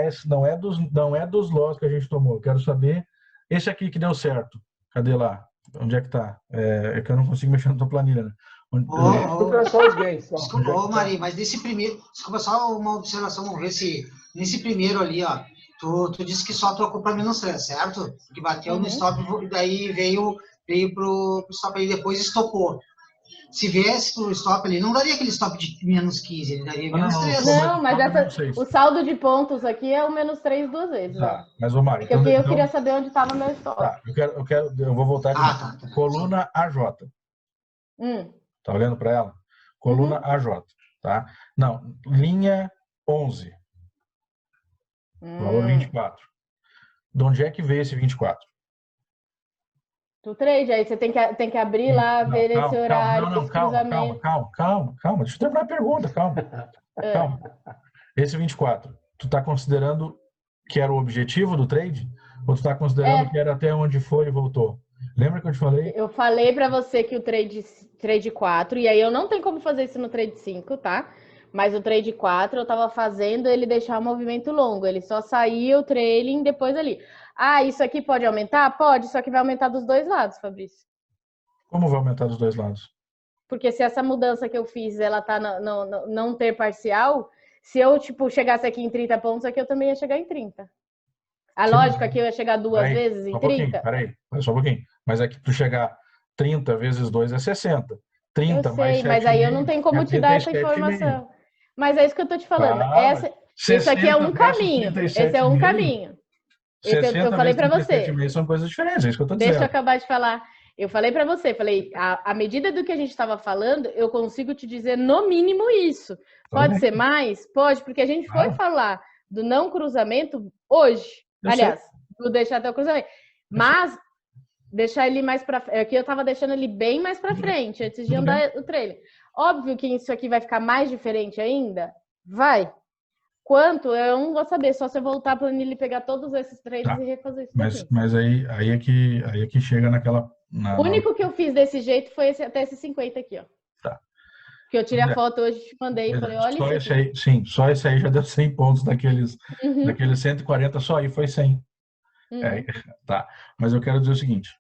é dos loss que a gente tomou. Eu quero saber esse aqui que deu certo. Cadê lá? Onde é que tá? É que eu não consigo mexer na tua planilha, né? Desculpa, Mari, mas nesse primeiro, desculpa, só uma observação, vamos ver se nesse primeiro ali, ó, tu disse que só trocou para -3, certo? Que bateu no stop e daí veio pro stop e depois estopou. Se viesse pro stop ali, não daria aquele stop de -15, ele daria -3. Não, mas o saldo de pontos aqui é o -3 duas vezes. Tá, mas o Mari, então, eu queria saber onde estava o meu stop. Tá, eu vou voltar aqui. Tá. Coluna AJ. Tá olhando para ela? Coluna AJ, tá? Não, linha 11. Valor 24. De onde é que veio esse 24? Do trade, aí você tem que abrir lá, ver esse horário, calma. Deixa eu terminar a pergunta, calma. Calma. Esse 24, tu tá considerando que era o objetivo do trade? Ou tu tá considerando que era até onde foi e voltou? Lembra que eu te falei? Eu falei para você que o trade 4, e aí eu não tenho como fazer isso no trade 5, tá? Mas o trade 4 eu tava fazendo ele deixar o movimento longo, ele só saía o trailing depois ali. Ah, isso aqui pode aumentar? Pode, só que vai aumentar dos dois lados, Fabrício. Como vai aumentar dos dois lados? Porque se essa mudança que eu fiz, ela tá não ter parcial, se eu, chegasse aqui em 30 pontos, aqui eu também ia chegar em 30. A lógica é que eu ia chegar duas vezes em 30? Peraí, só um pouquinho. Mas é que tu chegar 30 vezes 2 é 60. 30 eu mais sei, 7 mas aí eu não tenho como te dar essa informação. Mas é isso que eu tô te falando. Isso aqui é um caminho. Esse é um caminho. Esse eu falei para você. São coisas diferentes, é isso que eu tô dizendo. Deixa eu acabar de falar. Eu falei para você, à medida do que a gente estava falando, eu consigo te dizer no mínimo isso. Pode ser mais? Pode, porque a gente foi falar do não cruzamento hoje. Aliás, vou deixar até o cruzamento. Mas deixar ele mais para frente. Aqui eu estava deixando ele bem mais para frente, antes de andar o trailer. Óbvio que isso aqui vai ficar mais diferente ainda. Vai. Quanto? Eu não vou saber, só se eu voltar para ele pegar todos esses trades e refazer isso. Mas aí é que chega naquela. O único que eu fiz desse jeito foi até esse 50 aqui, ó. Tá. Que eu tirei a foto hoje, te mandei e falei, olha só isso aqui. Sim, só esse aí já deu 100 pontos daqueles 140, só aí foi 100. Tá. Mas eu quero dizer o seguinte.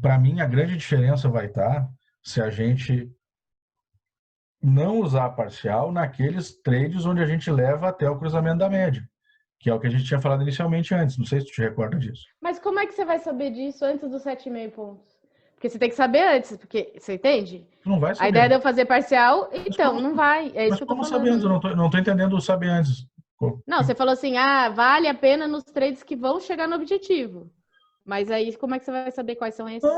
Para mim, a grande diferença vai estar se a gente não usar parcial naqueles trades onde a gente leva até o cruzamento da média, que é o que a gente tinha falado inicialmente antes. Não sei se tu te recorda disso. Mas como é que você vai saber disso antes dos 7,5 pontos? Porque você tem que saber antes, porque você entende? Tu não vai saber. A ideia de eu fazer parcial, então, como- não vai. É isso Mas que eu tô como falando. saber antes? Eu não tô entendendo o saber antes. Não, você falou assim, vale a pena nos trades que vão chegar no objetivo. Mas aí, como é que você vai saber quais são esses?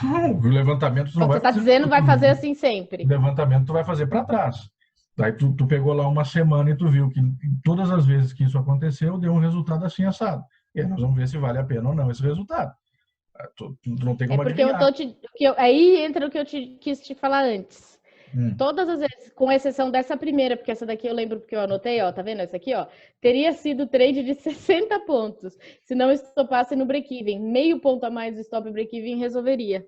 Não, o levantamento tu não vai Você tá fazer. dizendo vai fazer assim sempre. O levantamento tu vai fazer para trás. Daí tu pegou lá uma semana e tu viu que todas as vezes que isso aconteceu, deu um resultado assim assado. E aí nós vamos ver se vale a pena ou não esse resultado. Tu não tem como porque adivinhar. aí entra o que eu quis te falar antes. Hum. Todas as vezes, com exceção dessa primeira, porque essa daqui eu lembro porque eu anotei, ó, tá vendo? Essa aqui, ó, teria sido trade de 60 pontos, se não estopasse no break-even. Meio ponto a mais do stop break-even resolveria.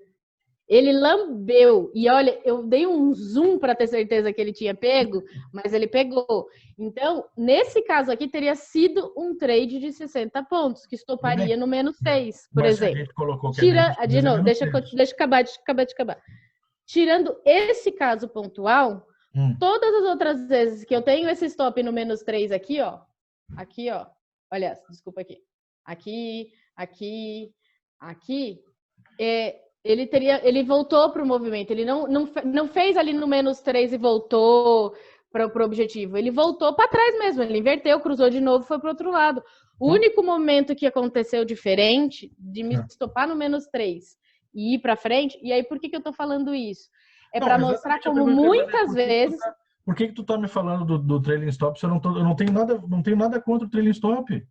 Ele lambeu, e olha, eu dei um zoom para ter certeza que ele tinha pego, mas ele pegou. Então, nesse caso aqui, teria sido um trade de 60 pontos, que estoparia no menos 6, por exemplo. A gente colocou que de novo, deixa eu acabar. Tirando esse caso pontual, todas as outras vezes que eu tenho esse stop no menos 3 aqui, ó. Aqui, ó. Olha, desculpa aqui. Aqui. Ele voltou para o movimento. Ele não fez ali no menos 3 e voltou para o objetivo. Ele voltou para trás mesmo. Ele inverteu, cruzou de novo e foi para o outro lado. O único momento que aconteceu diferente de me estopar no menos 3 e ir para frente, e aí por que eu tô falando isso? É para mostrar como muitas vezes... Por que tu tá me falando do trailing stop se eu não tenho nada contra o trailing stop?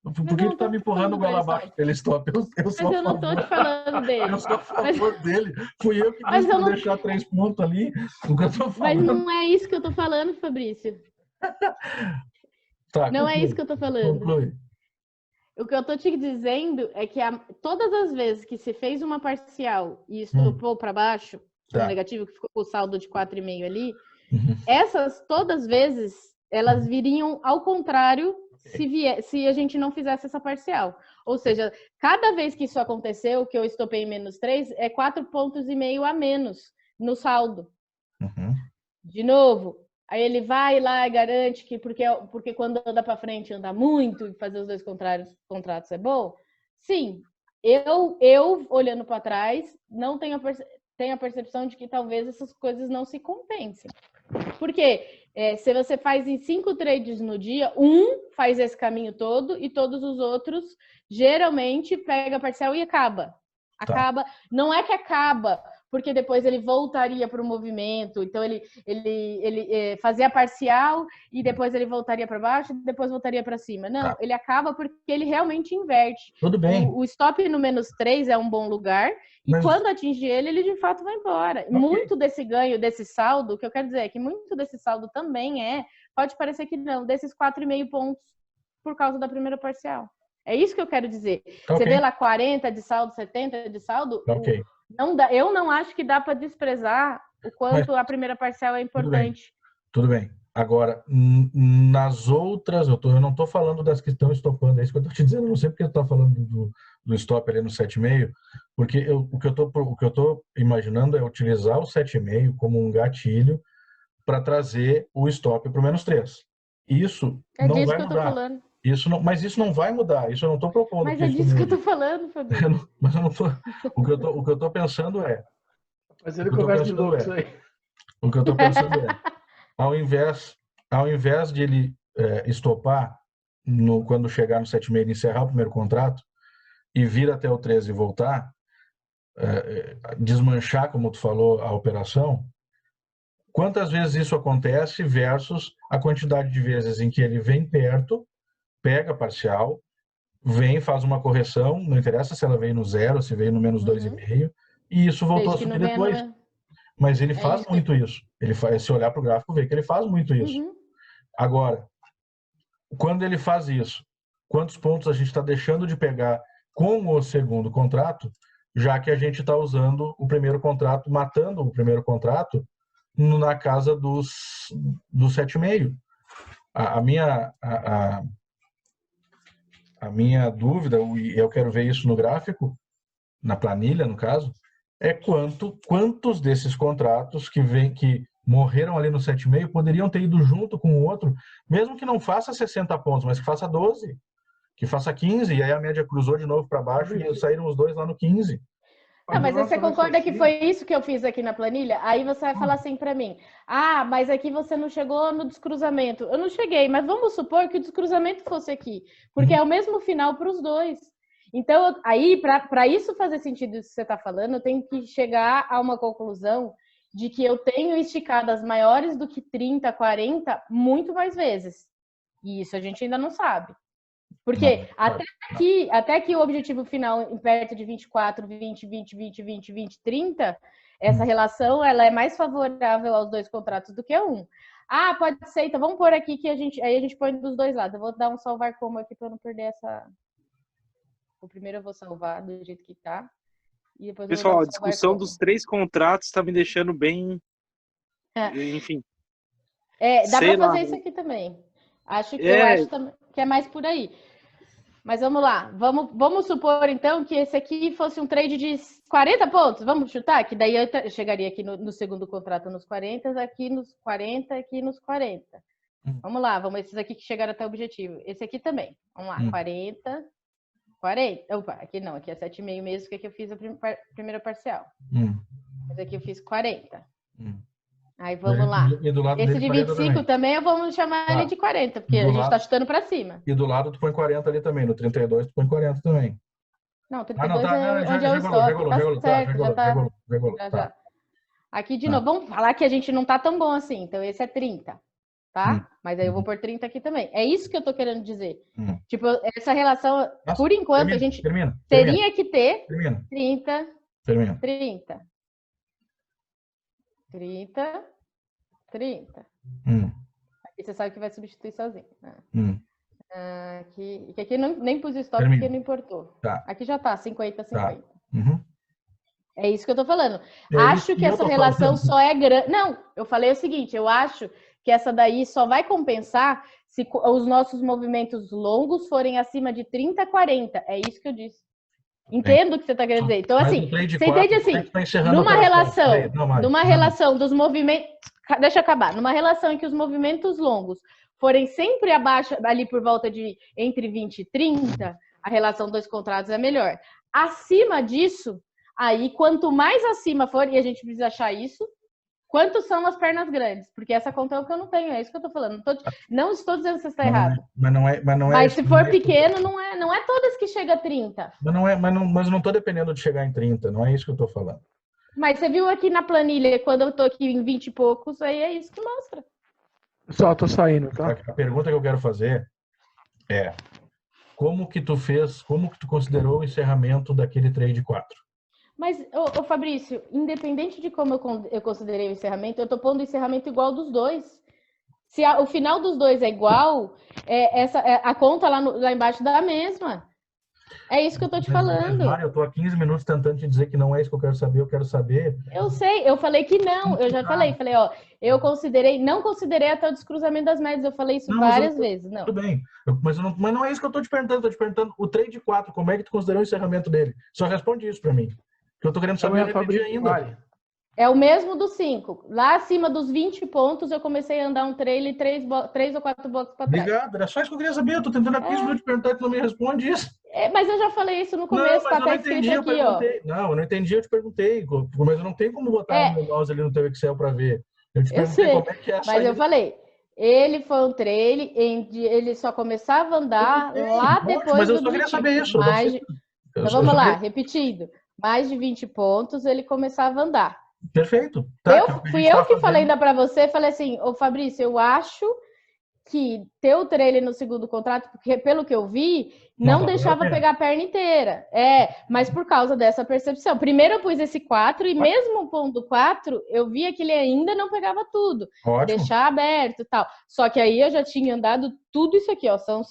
Por que tu tá me empurrando goela abaixo do trailing stop? Mas eu não tô te falando dele. Eu sou a favor dele. Fui eu que disse pra deixar 3 pontos ali. O que eu tô falando. Mas não é isso que eu tô falando, Fabrício. Tá, não é isso que eu tô falando. Conclui. O que eu tô te dizendo é que todas as vezes que se fez uma parcial e estopou para baixo, no negativo, que ficou o saldo de 4,5 ali, essas todas as vezes, elas viriam ao contrário se a gente não fizesse essa parcial. Ou seja, cada vez que isso aconteceu, que eu estopei em menos 3, é 4,5 pontos a menos no saldo. De novo, aí ele vai lá e garante que porque quando anda para frente anda muito e fazer os dois contratos é bom? Sim. Eu olhando para trás, não tenho a percepção de que talvez essas coisas não se compensem. Porque se você faz em 5 trades no dia, faz esse caminho todo e todos os outros geralmente pega parcial e acaba. Não é que acaba, porque depois ele voltaria para o movimento, então ele fazia parcial e depois ele voltaria para baixo e depois voltaria para cima. Não, ele acaba porque ele realmente inverte. Tudo bem. O stop no menos 3 é um bom lugar e quando atingir ele de fato vai embora. Okay. Muito desse ganho, desse saldo, o que eu quero dizer é que muito desse saldo também pode parecer que não, desses 4,5 pontos por causa da primeira parcial. É isso que eu quero dizer. Okay. Você vê lá 40 de saldo, 70 de saldo, eu não acho que dá para desprezar o quanto a primeira parcial é importante. Tudo bem. Agora, nas outras, eu não estou falando das que estão estopando, é isso que eu estou te dizendo, não sei porque eu estou falando do stop ali no 7,5, porque o que eu estou imaginando é utilizar o 7,5 como um gatilho para trazer o stop para o menos 3. Isso não vai mudar. Mas isso não vai mudar, isso eu não estou propondo. Mas é disso que eu estou falando, Fabrício. Mas eu não tô. O que eu estou pensando é. Fazendo conversa de louco isso aí. O que eu estou pensando é, ao invés de ele estopar quando chegar no 7,5 e encerrar o primeiro contrato e vir até o 13 e voltar, desmanchar, como tu falou, a operação, quantas vezes isso acontece versus a quantidade de vezes em que ele vem perto, pega a parcial, vem, faz uma correção, não interessa se ela veio no 0, se veio no menos 2,5, e isso voltou a subir depois. Mas ele faz muito isso. Se olhar para o gráfico, vê que ele faz muito isso. Agora, quando ele faz isso, quantos pontos a gente está deixando de pegar com o segundo contrato, já que a gente está usando o primeiro contrato, matando o primeiro contrato na casa dos 7,5. A minha dúvida, e eu quero ver isso no gráfico, na planilha, no caso, é quantos desses contratos que morreram ali no 7,5 poderiam ter ido junto com o outro, mesmo que não faça 60 pontos, mas que faça 12, que faça 15, e aí a média cruzou de novo para baixo e saíram os dois lá no 15. Não, mas Nossa, você nossa, concorda que sim. foi isso que eu fiz aqui na planilha? Aí você vai falar assim para mim: ah, mas aqui você não chegou no descruzamento. Eu não cheguei, mas vamos supor que o descruzamento fosse aqui, porque é o mesmo final para os dois. Então, aí, para isso fazer sentido isso que você está falando, eu tenho que chegar a uma conclusão de que eu tenho esticadas maiores do que 30, 40, muito mais vezes. E isso a gente ainda não sabe. Porque até que o objetivo final perto de 24, 20, 20, 20, 20, 20, 30, essa relação ela é mais favorável aos dois contratos do que um. Ah, pode ser, então vamos pôr aqui que aí a gente põe dos dois lados. Eu vou dar um salvar como aqui para não perder essa. O primeiro eu vou salvar do jeito que tá. E depois eu vou Pessoal, dar a discussão dos 3 contratos tá me deixando bem. Enfim. Dá para fazer lá. isso aqui também. Eu acho que é mais por aí. Mas vamos lá. Vamos supor, então, que esse aqui fosse um trade de 40 pontos. Vamos chutar? Que daí eu chegaria aqui no segundo contrato nos 40, aqui nos 40, aqui nos 40. Vamos lá. Vamos esses aqui que chegaram até o objetivo. Esse aqui também. Vamos lá. 40. 40. Opa, aqui não. Aqui é 7,5 mesmo, porque aqui eu fiz a primeira parcial. Mas aqui eu fiz 40. Aí vamos lá. Esse de 25 também eu vou chamar ele de 40, porque a gente está chutando para cima. E do lado tu põe 40 ali também. No 32 tu põe 40 também. Não, 32 é onde é o stop. Tá certo, já tá. Aqui de novo, vamos falar que a gente não tá tão bom assim. Então esse é 30, tá? Mas aí eu vou pôr 30 aqui também. É isso que eu tô querendo dizer. Tipo, essa relação, por enquanto, a gente teria que ter 30, 30. 30, 30. Aqui você sabe que vai substituir sozinho. Né? Aqui nem pus o stop porque não importou. Tá. Aqui já tá, 50, 50. Tá. É isso que eu tô falando. Acho que essa relação só é grande. Não, eu falei o seguinte, eu acho que essa daí só vai compensar se os nossos movimentos longos forem acima de 30, 40. É isso que eu disse. Entendo o que você está querendo dizer. Então, assim, você entende assim, numa relação dos movimentos. Deixa eu acabar. Numa relação em que os movimentos longos forem sempre abaixo, ali por volta de entre 20 e 30, a relação dos contratos é melhor. Acima disso, aí, quanto mais acima for, e a gente precisa achar isso, quantos são as pernas grandes? Porque essa conta é o que eu não tenho, é isso que eu estou falando. Não estou dizendo que você está errado. Mas se for pequeno, não é todas que chega a 30. Mas não estou dependendo de chegar em 30, não é isso que eu estou falando. Mas você viu aqui na planilha, quando eu estou aqui em 20 e poucos, aí é isso que mostra. Só estou saindo, tá? A pergunta que eu quero fazer é: como que tu considerou o encerramento daquele trade 4? Mas, Fabrício, independente de como eu considerei o encerramento, eu tô pondo o encerramento igual dos dois. Se o final dos dois é igual, a conta lá embaixo dá a mesma. É isso que eu tô te falando. Mário, eu tô há 15 minutos tentando te dizer que não é isso que eu quero saber, eu quero saber. Eu sei, eu falei que não, eu já falei, ó, eu não considerei até o descruzamento das médias, eu falei isso várias vezes. Não. Tudo bem, mas não é isso que eu tô te perguntando, tô te perguntando o trade 4, como é que tu considerou o encerramento dele? Só responde isso para mim. Que eu tô querendo saber ainda. É o mesmo do 5. Lá acima dos 20 pontos, eu comecei a andar um trailer 3 ou 4 blocos para trás. Obrigado, era só isso que eu queria saber. Eu tô tentando há 15 minutos te perguntar e tu não me responde isso. Mas eu já falei isso no começo, tá até escrito aqui, ó. Não, eu não entendi, eu te perguntei. Mas eu não tenho como botar o meu mouse ali no teu Excel para ver. Eu te perguntei como é que é a Mas eu falei, ele foi um trailer, ele só começava a andar lá depois mas eu só queria saber isso. Então vamos lá, repetindo. Mais de 20 pontos, ele começava a andar. Perfeito. Fui eu que falei ainda para você, falei assim, Fabrício, eu acho que ter o trailer no segundo contrato, porque pelo que eu vi, não deixava pegar a perna inteira. Mas por causa dessa percepção. Primeiro eu pus esse 4 e mesmo pondo 4, eu via que ele ainda não pegava tudo. Ótimo. Deixar aberto e tal. Só que aí eu já tinha andado tudo isso aqui, ó. São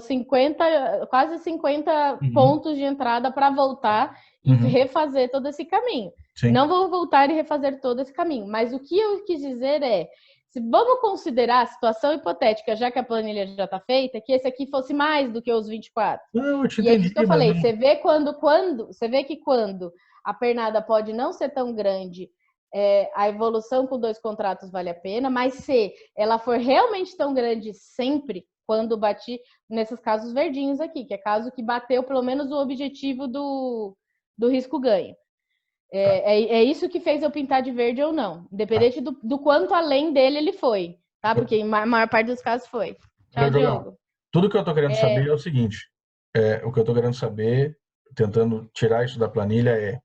50, quase 50 pontos de entrada para voltar e refazer todo esse caminho. Sim. Não vou voltar e refazer todo esse caminho. Mas o que eu quis dizer é, se vamos considerar a situação hipotética, já que a planilha já está feita, que esse aqui fosse mais do que os 24. Eu te entendi, é isso que eu falei. Não... Você vê que quando a pernada pode não ser tão grande, a evolução com 2 contratos vale a pena, mas se ela for realmente tão grande sempre, quando bati nesses casos verdinhos aqui, que é caso que bateu pelo menos o objetivo do do risco-ganho. É isso que fez eu pintar de verde ou não, independente do quanto além dele ele foi, tá? Porque a maior parte dos casos foi. Tchau, Diogo. Tudo que eu tô querendo saber é o seguinte, o que eu tô querendo saber, tentando tirar isso da planilha,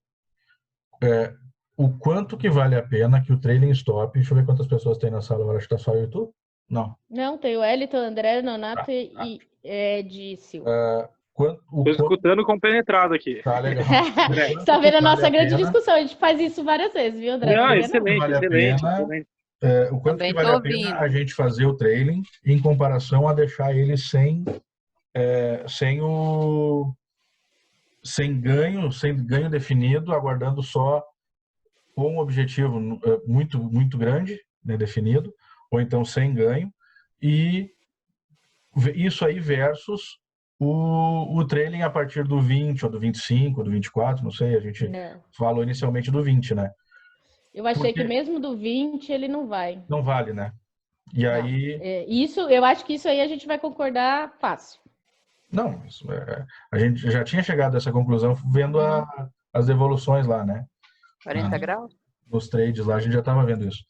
o quanto que vale a pena que o trailing stop, deixa eu ver quantas pessoas tem na sala agora, acho que tá só eu e tu? Não. Não, tem o Elton, André, Nonato e Ed Silva. Tô escutando compenetrado aqui. Tá legal. Você tá vendo a nossa grande discussão, a gente faz isso várias vezes, viu, André? Não, excelente. O quanto que vale a pena a gente fazer o trailing em comparação a deixar ele sem ganho definido, aguardando só um objetivo muito, muito grande, né, definido, ou então sem ganho, e isso aí versus o trailing a partir do 20, ou do 25, ou do 24, não sei, a gente falou inicialmente do 20, né? Eu achei que mesmo do 20 ele não vai. Não vale, né? E aí... eu acho que isso aí a gente vai concordar fácil. Não, a gente já tinha chegado a essa conclusão vendo as evoluções lá, né? 40 graus? Nos trades lá, a gente já estava vendo isso.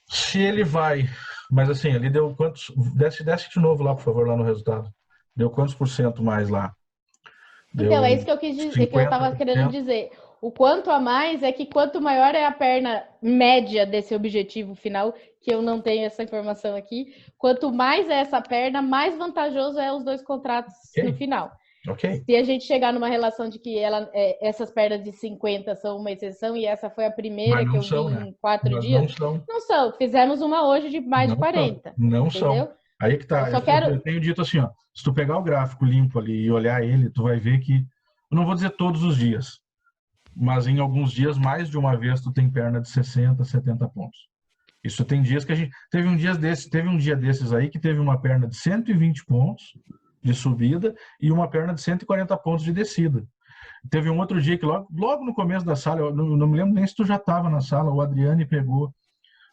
Se ele vai... Mas assim, ele deu quantos... Desce de novo lá, por favor, lá no resultado. Deu quantos por cento mais lá? Então, é isso que eu quis dizer, que eu estava querendo dizer. O quanto a mais é que quanto maior é a perna média desse objetivo final, que eu não tenho essa informação aqui, quanto mais é essa perna, mais vantajoso é os dois contratos no final. Se a gente chegar numa relação de que essas pernas de 50 são uma exceção e essa foi a primeira que eu vi em 4 dias, não são. Fizemos uma hoje de mais de 40. Não entendeu? São. Aí que tá. Eu tenho dito assim, ó, se tu pegar o gráfico limpo ali e olhar ele, tu vai ver que, eu não vou dizer todos os dias, mas em alguns dias, mais de uma vez, tu tem perna de 60, 70 pontos. Isso tem dias que a gente... Teve um dia desses aí que teve uma perna de 120 pontos de subida e uma perna de 140 pontos de descida. Teve um outro dia que logo no começo da sala, eu não me lembro nem se tu já estava na sala, o Adriane pegou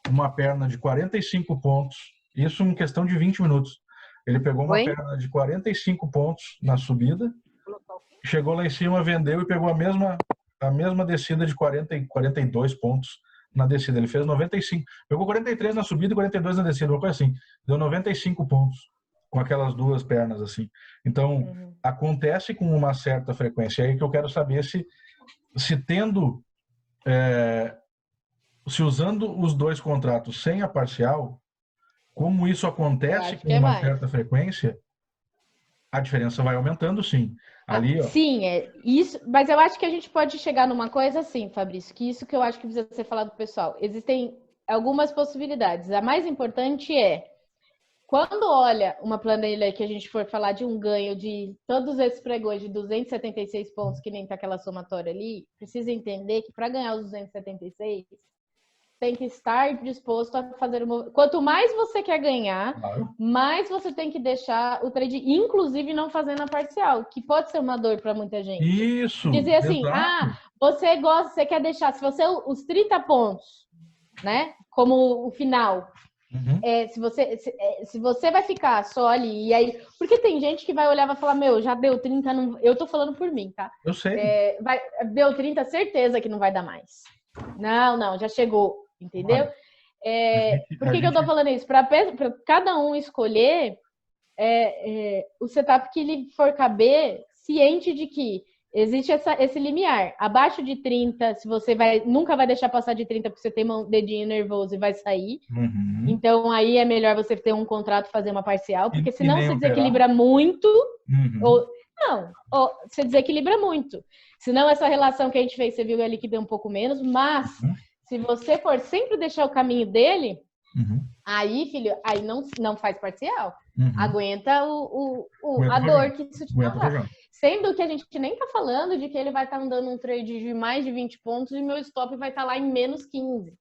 uma perna de 45 pontos, isso em questão de 20 minutos. Ele pegou uma perna de 45 pontos na subida, chegou lá em cima, vendeu e pegou a mesma descida de 42 pontos na descida. Ele fez 95. Pegou 43 na subida e 42 na descida, uma coisa assim. Deu 95 pontos com aquelas duas pernas assim. Então, acontece com uma certa frequência. É aí que eu quero saber se tendo... se usando os dois contratos sem a parcial, como isso acontece com uma certa frequência, a diferença vai aumentando, sim. Ali, sim, isso. Mas eu acho que a gente pode chegar numa coisa assim, Fabrício, que isso que eu acho que precisa ser falado pro pessoal. Existem algumas possibilidades. A mais importante quando olha uma planilha que a gente for falar de um ganho de todos esses pregões de 276 pontos, que nem tá aquela somatória ali, precisa entender que para ganhar os 276, tem que estar disposto a fazer uma... Quanto mais você quer ganhar, mais você tem que deixar o trade, inclusive não fazendo a parcial, que pode ser uma dor para muita gente. Isso. Dizer assim, você quer deixar, se você os 30 pontos, né, como o final, se você vai ficar só ali, e aí, porque tem gente que vai olhar e vai falar, já deu 30, eu tô falando por mim, tá? Eu sei. Deu 30, certeza que não vai dar mais. Não, já chegou. Entendeu? Por que eu tô falando isso? Para cada um escolher o setup que lhe for caber, ciente de que existe esse limiar. Abaixo de 30, se você nunca vai deixar passar de 30 porque você tem um dedinho nervoso e vai sair. Então, aí é melhor você ter um contrato, fazer uma parcial, porque senão você desequilibra muito. Você desequilibra muito. Senão, essa relação que a gente fez, você viu ali que deu um pouco menos, mas... Se você for sempre deixar o caminho dele, aí, filho, aí não faz parcial. Aguenta a dor que isso te dá. Sendo que a gente nem tá falando de que ele vai estar andando um trade de mais de 20 pontos e meu stop vai estar lá em menos 15.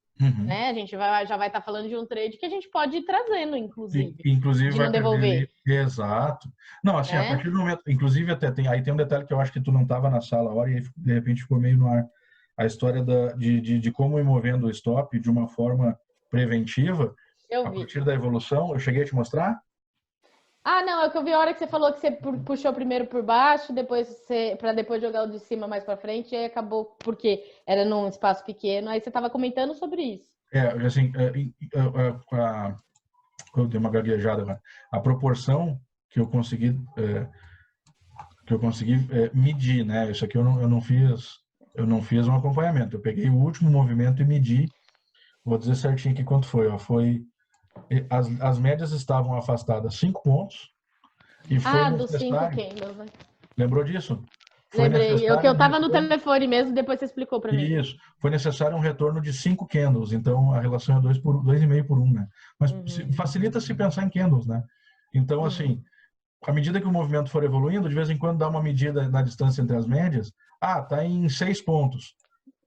Né? A gente já vai estar falando de um trade que a de ir trazendo, inclusive. Inclusive de vai não devolver. Exato. Não, assim, a partir do momento... Inclusive, até tem um detalhe que eu acho que tu não estava na sala a hora e de repente ficou meio no ar. A história de como ir movendo o stop de uma forma preventiva, a partir da evolução. Eu cheguei a te mostrar? Ah, não, é que eu vi a hora que você falou que você puxou primeiro por baixo, para depois jogar o de cima mais para frente, e aí acabou porque era num espaço pequeno, aí você estava comentando sobre isso. Assim, eu dei uma gaguejada, né? A proporção que eu consegui medir, né? Isso aqui eu não fiz um acompanhamento. Eu peguei o último movimento e medi. Vou dizer certinho aqui quanto foi. Ó. As médias estavam afastadas 5 pontos. E foi dos 5 necessário. candles, né? Lembrou disso? Lembrei. Eu estava no telefone mesmo, depois você explicou para mim. Isso. Foi necessário um retorno de 5 candles. Então, a relação é 2,5 por 1, né? Mas facilita se pensar em candles, né? Então, assim, à medida que o movimento for evoluindo, de vez em quando dá uma medida na distância entre as médias. Tá em 6 pontos.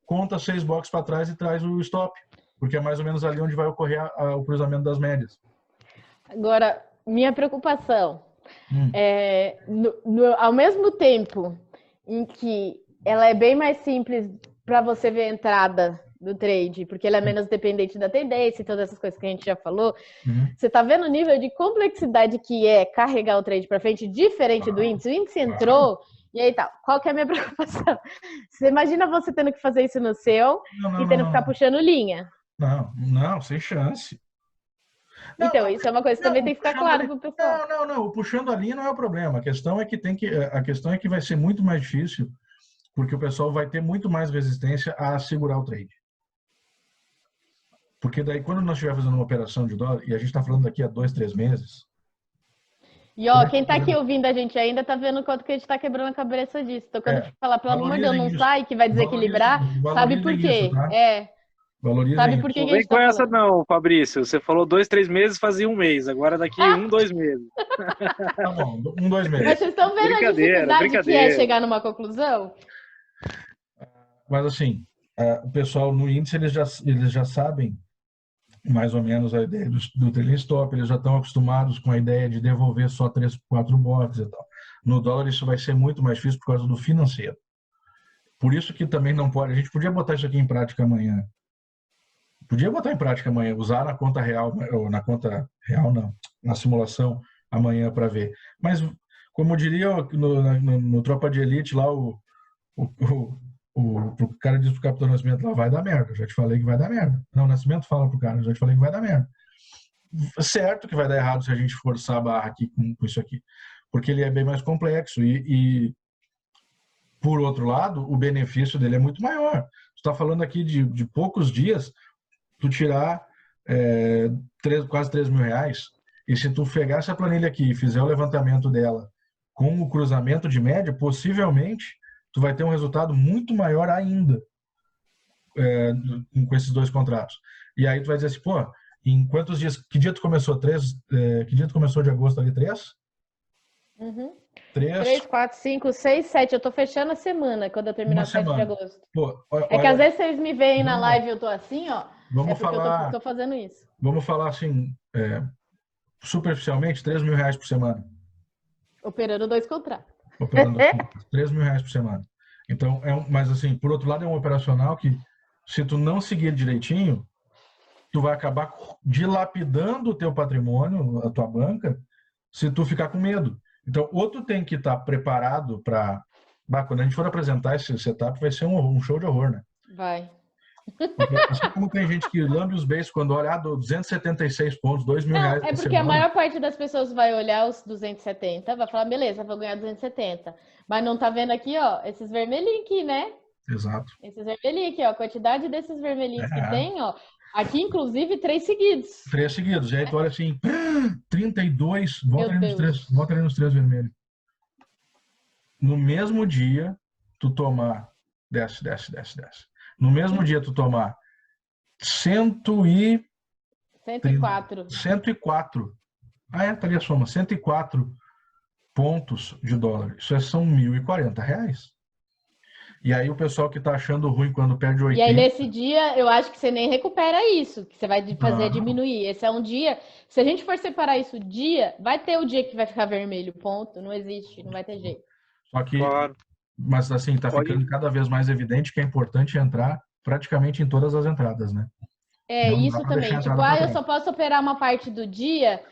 Conta 6 blocos para trás e traz o stop. Porque é mais ou menos ali onde vai ocorrer o cruzamento das médias. Agora, minha preocupação é, ao mesmo tempo em que ela é bem mais simples para você ver a entrada do trade, porque ela é menos dependente da tendência e todas essas coisas que a gente já falou, você está vendo o nível de complexidade que é carregar o trade para frente, diferente do índice. O índice entrou, e aí tá. Qual que é a minha preocupação? Você imagina você tendo que fazer isso no seu e tendo que ficar puxando linha. Não, sem chance. Então, isso é uma coisa que também tem que ficar claro para o pessoal. Não, o puxando a linha não é o problema. A questão é que vai ser muito mais difícil, porque o pessoal vai ter muito mais resistência a segurar o trade. Porque daí, quando nós estiver fazendo uma operação de dólar, e a gente está falando daqui a 2, 3 meses... E, quem está aqui ouvindo a gente ainda está vendo quanto que a gente está quebrando a cabeça disso. Então, quando a gente falar, pelo amor de Deus, não sai, que vai desequilibrar, sabe por quê? Sabe por que a gente tá falando? Essa não, Fabrício. Você falou 2, 3 meses, fazia 1 mês. Agora daqui 1, 2 meses. Tá bom, 1, 2 meses. Mas vocês estão vendo a dificuldade que é chegar numa conclusão? Mas, assim, o pessoal no índice, eles já sabem mais ou menos a ideia do trailing stop, eles já estão acostumados com a ideia de devolver só 3, 4 blocos e tal. No dólar isso vai ser muito mais difícil por causa do financeiro. Por isso que também não pode, a gente podia botar isso aqui em prática amanhã. Usar na conta real, ou na conta real não, na simulação amanhã para ver. Mas, como diria no Tropa de Elite lá, o cara diz pro Capitão Nascimento lá, vai dar merda, já te falei que vai dar merda. Não, o Nascimento fala pro cara, já te falei que vai dar merda. Certo que vai dar errado se a gente forçar a barra aqui com isso aqui, porque ele é bem mais complexo e por outro lado, o benefício dele é muito maior. Você está falando aqui de poucos dias, tu tirar quase 3 mil reais, e se tu pegar essa planilha aqui e fizer o levantamento dela com o cruzamento de média, possivelmente tu vai ter um resultado muito maior ainda com esses 2 contratos. E aí tu vai dizer assim, pô, em quantos dias, que dia tu começou? Que dia tu começou de agosto ali? 3? 3, 4, 5, 6, 7. Eu tô fechando a semana quando eu terminar o 7 de agosto. Pô, que às vezes vocês me veem na live e eu tô assim, ó. Vamos falar, eu tô fazendo isso. Vamos falar assim, superficialmente, 3 mil reais por semana. Operando 2 contratos. Operando 3 mil reais por semana. Então, mas assim, por outro lado, é um operacional que, se tu não seguir direitinho, tu vai acabar dilapidando o teu patrimônio, a tua banca, se tu ficar com medo. Então, ou tu tem que estar preparado para... Quando a gente for apresentar esse setup, vai ser um show de horror, né? Vai. Porque, assim como tem gente que lambe os beijos quando olha 276 pontos, 2 mil reais. É porque a maior parte das pessoas vai olhar os 270, vai falar, beleza, vou ganhar 270. Mas não tá vendo aqui, ó, esses vermelhinhos aqui, né? Exato. Esses vermelhinhos aqui, ó, a quantidade desses vermelhinhos que tem, ó. Aqui, inclusive, 3 seguidos. 3 seguidos. E aí tu olha assim, 32, volta ali nos 3 vermelhos. No mesmo dia, tu tomar, desce. No mesmo dia, tu tomar 104. Tá ali a soma. 104 pontos de dólar. Isso são R$1.040. E aí o pessoal que tá achando ruim quando perde 80... E aí nesse dia, eu acho que você nem recupera isso, que você vai fazer diminuir. Esse é um dia... Se a gente for separar isso dia, vai ter o dia que vai ficar vermelho, ponto. Não existe, não vai ter jeito. Só que... Claro. Mas assim, tá ficando cada vez mais evidente que é importante entrar praticamente em todas as entradas, né? Isso também. Tipo, eu só posso operar uma parte do dia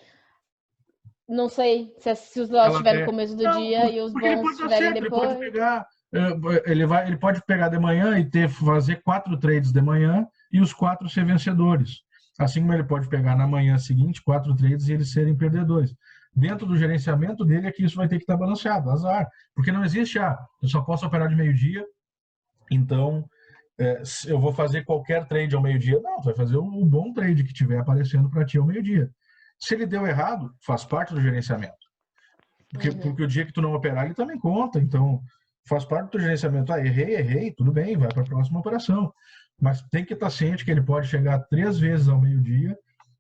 Não sei se os lotes estiverem no Ela começo do Não, dia e os porque ele bons pode estar estiverem certo, ele pode depois. pegar, ele pode pegar de manhã e fazer 4 trades de manhã e os 4 ser vencedores. Assim como ele pode pegar na manhã seguinte 4 trades e eles serem perdedores. Dentro do gerenciamento dele é que isso vai ter que estar balanceado, azar. Porque não existe, eu só posso operar de meio-dia, então eu vou fazer qualquer trade ao meio-dia. Não, tu vai fazer o bom trade que tiver aparecendo para ti ao meio-dia. Se ele deu errado, faz parte do gerenciamento. Porque o dia que tu não operar, ele também conta. Então, faz parte do gerenciamento. Errei, tudo bem, vai para a próxima operação. Mas tem que estar ciente que ele pode chegar 3 vezes ao meio-dia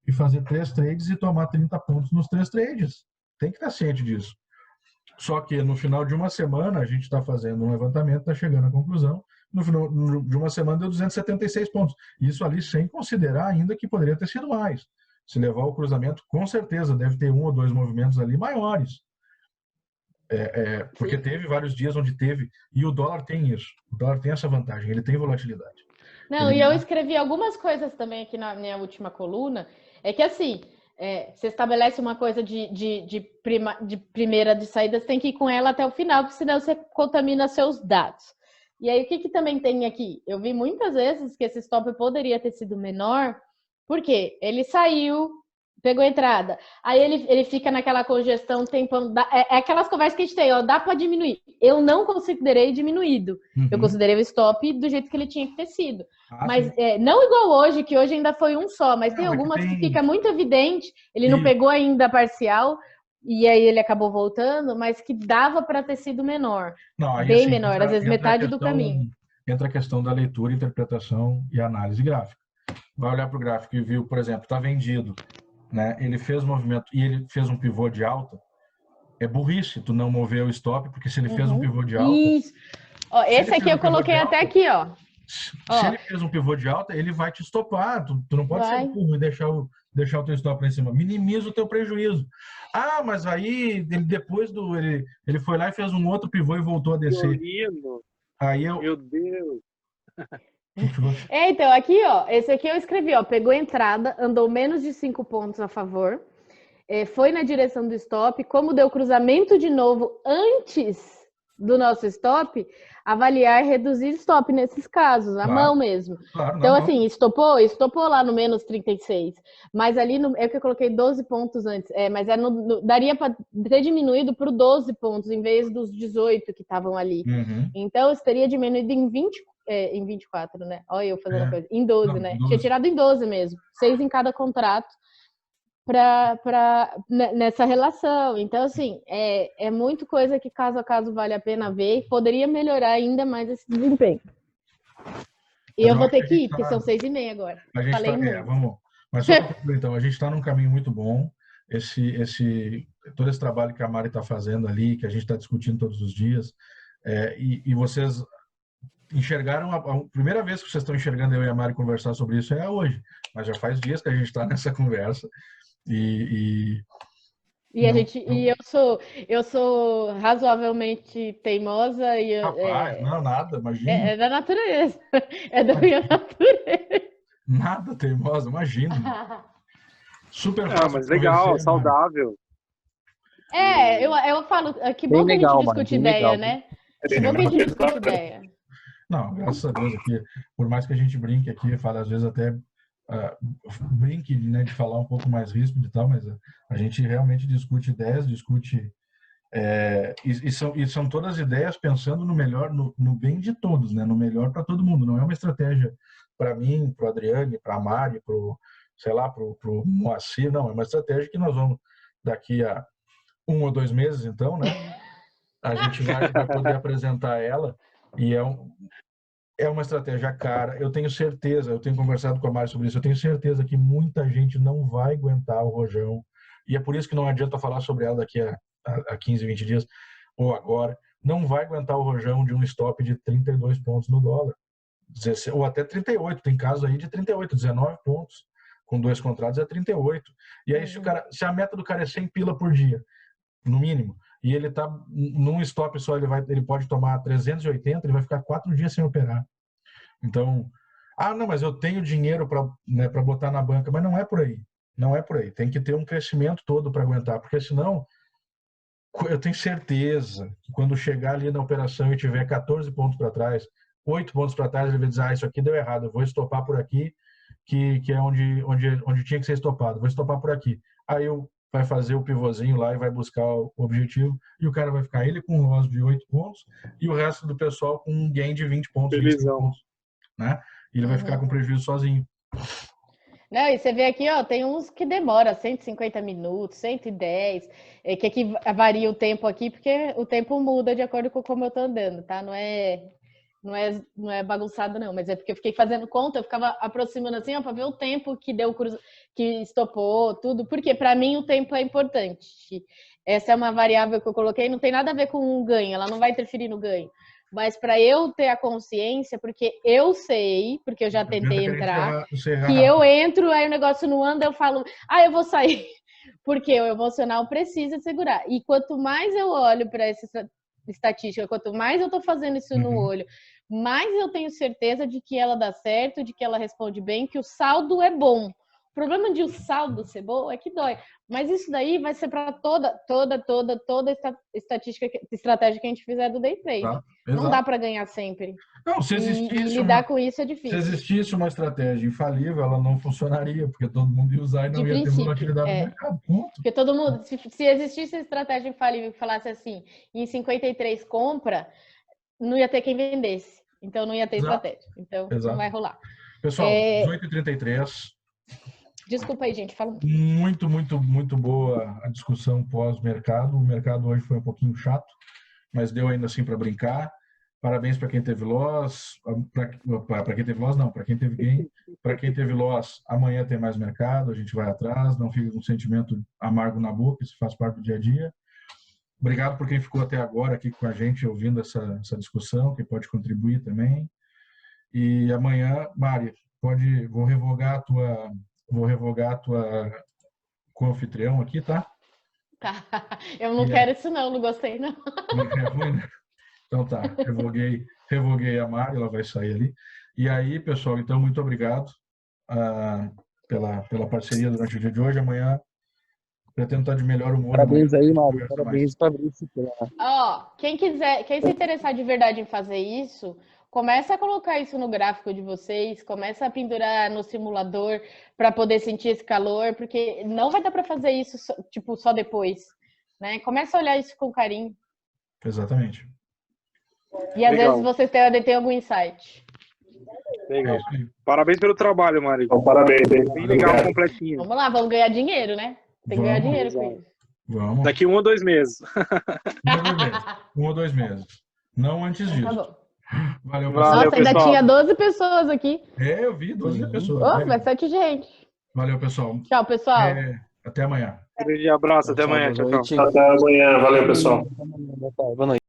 e fazer 3 trades e tomar 30 pontos nos 3 trades. Tem que estar ciente disso. Só que no final de uma semana, a gente está fazendo um levantamento, está chegando à conclusão, no final de uma semana deu 276 pontos. Isso ali sem considerar ainda que poderia ter sido mais. Se levar o cruzamento, com certeza deve ter 1 ou 2 movimentos ali maiores. Porque teve vários dias onde teve, e o dólar tem isso. O dólar tem essa vantagem, ele tem volatilidade. Não, e eu escrevi algumas coisas também aqui na minha última coluna, é que assim, você estabelece uma coisa de primeira de saída, você tem que ir com ela até o final, porque senão você contamina seus dados. E aí, o que também tem aqui? Eu vi muitas vezes que esse stop poderia ter sido menor, porque ele saiu, pegou a entrada, aí ele fica naquela congestão, tempão, aquelas conversas que a gente tem, dá para diminuir. Eu não considerei diminuído, eu considerei o stop do jeito que ele tinha que ter sido. Mas não igual hoje, que hoje ainda foi um só, mas tem algumas que fica muito evidente, ele não pegou ainda a parcial, e aí ele acabou voltando, mas que dava para ter sido menor. Não, aí, bem assim, menor, às vezes metade do caminho. Entra a questão da leitura, interpretação e análise gráfica. Vai olhar para o gráfico e viu, por exemplo, está vendido, né? Ele fez movimento e ele fez um pivô de alta. É burrice tu não mover o stop, porque se ele fez um pivô de alta... Isso. Ó, esse aqui eu coloquei até aqui, ó. Se ele fez um pivô de alta, ele vai te estopar. Tu não pode ser burro e deixar o teu stop lá em cima. Minimiza o teu prejuízo. Mas aí, depois ele foi lá e fez um outro pivô e voltou a descer. Lindo. Meu Deus. Então, aqui, ó, esse aqui eu escrevi, ó, pegou a entrada, andou menos de 5 pontos a favor, foi na direção do stop, como deu cruzamento de novo antes do nosso stop, avaliar reduzir stop nesses casos, a mão mesmo. Claro, então, assim, estopou lá no menos 36, mas ali é que eu coloquei 12 pontos antes, mas daria para ter diminuído para 12 pontos, em vez dos 18 que estavam ali. Então, isso teria diminuído em 24, né? Olha eu fazendo a coisa. Em 12, não, né? 12. Tinha tirado em 12 mesmo. 6 em cada contrato nessa relação. Então, assim, é muito coisa que caso a caso vale a pena ver e poderia melhorar ainda mais esse desempenho. E eu vou ter que ir, porque são 6h30 agora. Falei muito. Vamos. Mas só para concluir, então, a gente está num caminho muito bom. Todo esse trabalho que a Mari está fazendo ali, que a gente está discutindo todos os dias, e vocês enxergaram, a primeira vez que vocês estão enxergando eu e a Mari conversar sobre isso é hoje, mas já faz dias que a gente está nessa conversa eu sou razoavelmente teimosa e rapaz, não, nada, imagina. É da natureza, é da minha natureza. Nada teimosa, imagina. Super fácil. Mas legal, saudável. Eu falo, que bom que a gente discute ideia, né? Que bom que a gente discute ideia. Não, graças a Deus aqui, por mais que a gente brinque aqui, fala às vezes até brinque, né, de falar um pouco mais ríspido e tal, mas a gente realmente discute ideias, e são todas ideias pensando no melhor, no bem de todos, né, no melhor para todo mundo. Não é uma estratégia para mim, para o Adriane, para a Mari, para o Moacir, não, é uma estratégia que nós vamos daqui a 1 ou 2 meses, então, né, a gente vai poder apresentar ela. E é uma estratégia cara. Eu tenho certeza, eu tenho conversado com a Mari sobre isso, eu tenho certeza que muita gente não vai aguentar o rojão. E é por isso que não adianta falar sobre ela daqui a 15, 20 dias, ou agora. Não vai aguentar o rojão de um stop de 32 pontos no dólar. Ou até 38. Tem casos aí de 38, 19 pontos. Com 2 contratos é 38. E aí, se a meta do cara é 100 pila por dia, no mínimo, e ele está num stop só, ele pode tomar 380, ele vai ficar 4 dias sem operar. Então, não, mas eu tenho dinheiro para botar na banca, mas não é por aí. Não é por aí. Tem que ter um crescimento todo para aguentar, porque senão eu tenho certeza que quando chegar ali na operação e tiver 14 pontos para trás, 8 pontos para trás, ele vai dizer, isso aqui deu errado, eu vou estopar por aqui, que é onde tinha que ser estopado, vou estopar por aqui. Aí vai fazer o pivôzinho lá e vai buscar o objetivo, e o cara vai ficar ele com um loss de 8 pontos e o resto do pessoal com um gain de 20 pontos, 25 pontos, né? E ele vai ficar com prejuízo sozinho. Não, e você vê aqui, ó, tem uns que demora 150 minutos, 110, que aqui varia o tempo aqui, porque o tempo muda de acordo com como eu tô andando, tá? Não é bagunçado, não, mas é porque eu fiquei fazendo conta, eu ficava aproximando assim, ó, para ver o tempo que deu que estopou, tudo, porque para mim o tempo é importante. Essa é uma variável que eu coloquei, não tem nada a ver com o ganho, ela não vai interferir no ganho. Mas para eu ter a consciência, porque eu sei, porque eu já tentei entrar, que eu entro, aí o negócio não anda, eu falo, eu vou sair, porque o emocional precisa segurar. E quanto mais eu olho para essa estatística, quanto mais eu estou fazendo isso no olho, mais eu tenho certeza de que ela dá certo, de que ela responde bem, que o saldo é bom. O problema de o saldo ser bom é que dói. Mas isso daí vai ser para toda estratégia que a gente fizer do day trade. Tá, não dá para ganhar sempre. Não, se existisse lidar com isso é difícil. Se existisse uma estratégia infalível, ela não funcionaria, porque todo mundo ia usar e não ia ter volatilidade no mercado. Ponto. Porque todo mundo, se existisse a estratégia infalível que falasse assim, em 53 compra, não ia ter quem vendesse. Então não ia ter estratégia. Então não vai rolar. Pessoal, 18h33. Desculpa aí, gente. Fala. Muito boa a discussão pós-mercado. O mercado hoje foi um pouquinho chato, mas deu ainda assim para brincar. Parabéns para quem teve loss. Para quem teve loss, não. Para quem teve gain. Para quem teve loss, amanhã tem mais mercado. A gente vai atrás. Não fica com um sentimento amargo na boca. Isso faz parte do dia a dia. Obrigado por quem ficou até agora aqui com a gente, ouvindo essa discussão, que pode contribuir também. E amanhã, Mari, vou revogar a tua co-anfitrião aqui, tá? Tá. Eu não quero isso não gostei não. É ruim, né? Então tá, revoguei a Mari, ela vai sair ali. E aí, pessoal, então muito obrigado pela parceria durante o dia de hoje. Amanhã pretendo estar de melhor humor. Parabéns aí, Mari. Parabéns para você. Quem se interessar de verdade em fazer isso, começa a colocar isso no gráfico de vocês, começa a pendurar no simulador para poder sentir esse calor, porque não vai dar para fazer isso só depois, né? Começa a olhar isso com carinho. Exatamente. E às vezes vocês têm algum insight. Legal. Parabéns pelo trabalho, Mari. Então, parabéns. Bem legal, completinho. Vamos lá, vamos ganhar dinheiro, né? Tem que ganhar dinheiro com isso. Vamos. Daqui 1 ou 2 meses. 1 ou 2 meses. Não antes disso. Tá bom. Valeu, Nossa, ainda pessoal. tinha 12 pessoas aqui. Eu vi 12 pessoas. Bastante gente. Valeu, pessoal. Tchau, pessoal. Até amanhã. Grande abraço, até amanhã. Tchau, tchau. Até amanhã. Valeu, pessoal. Boa noite.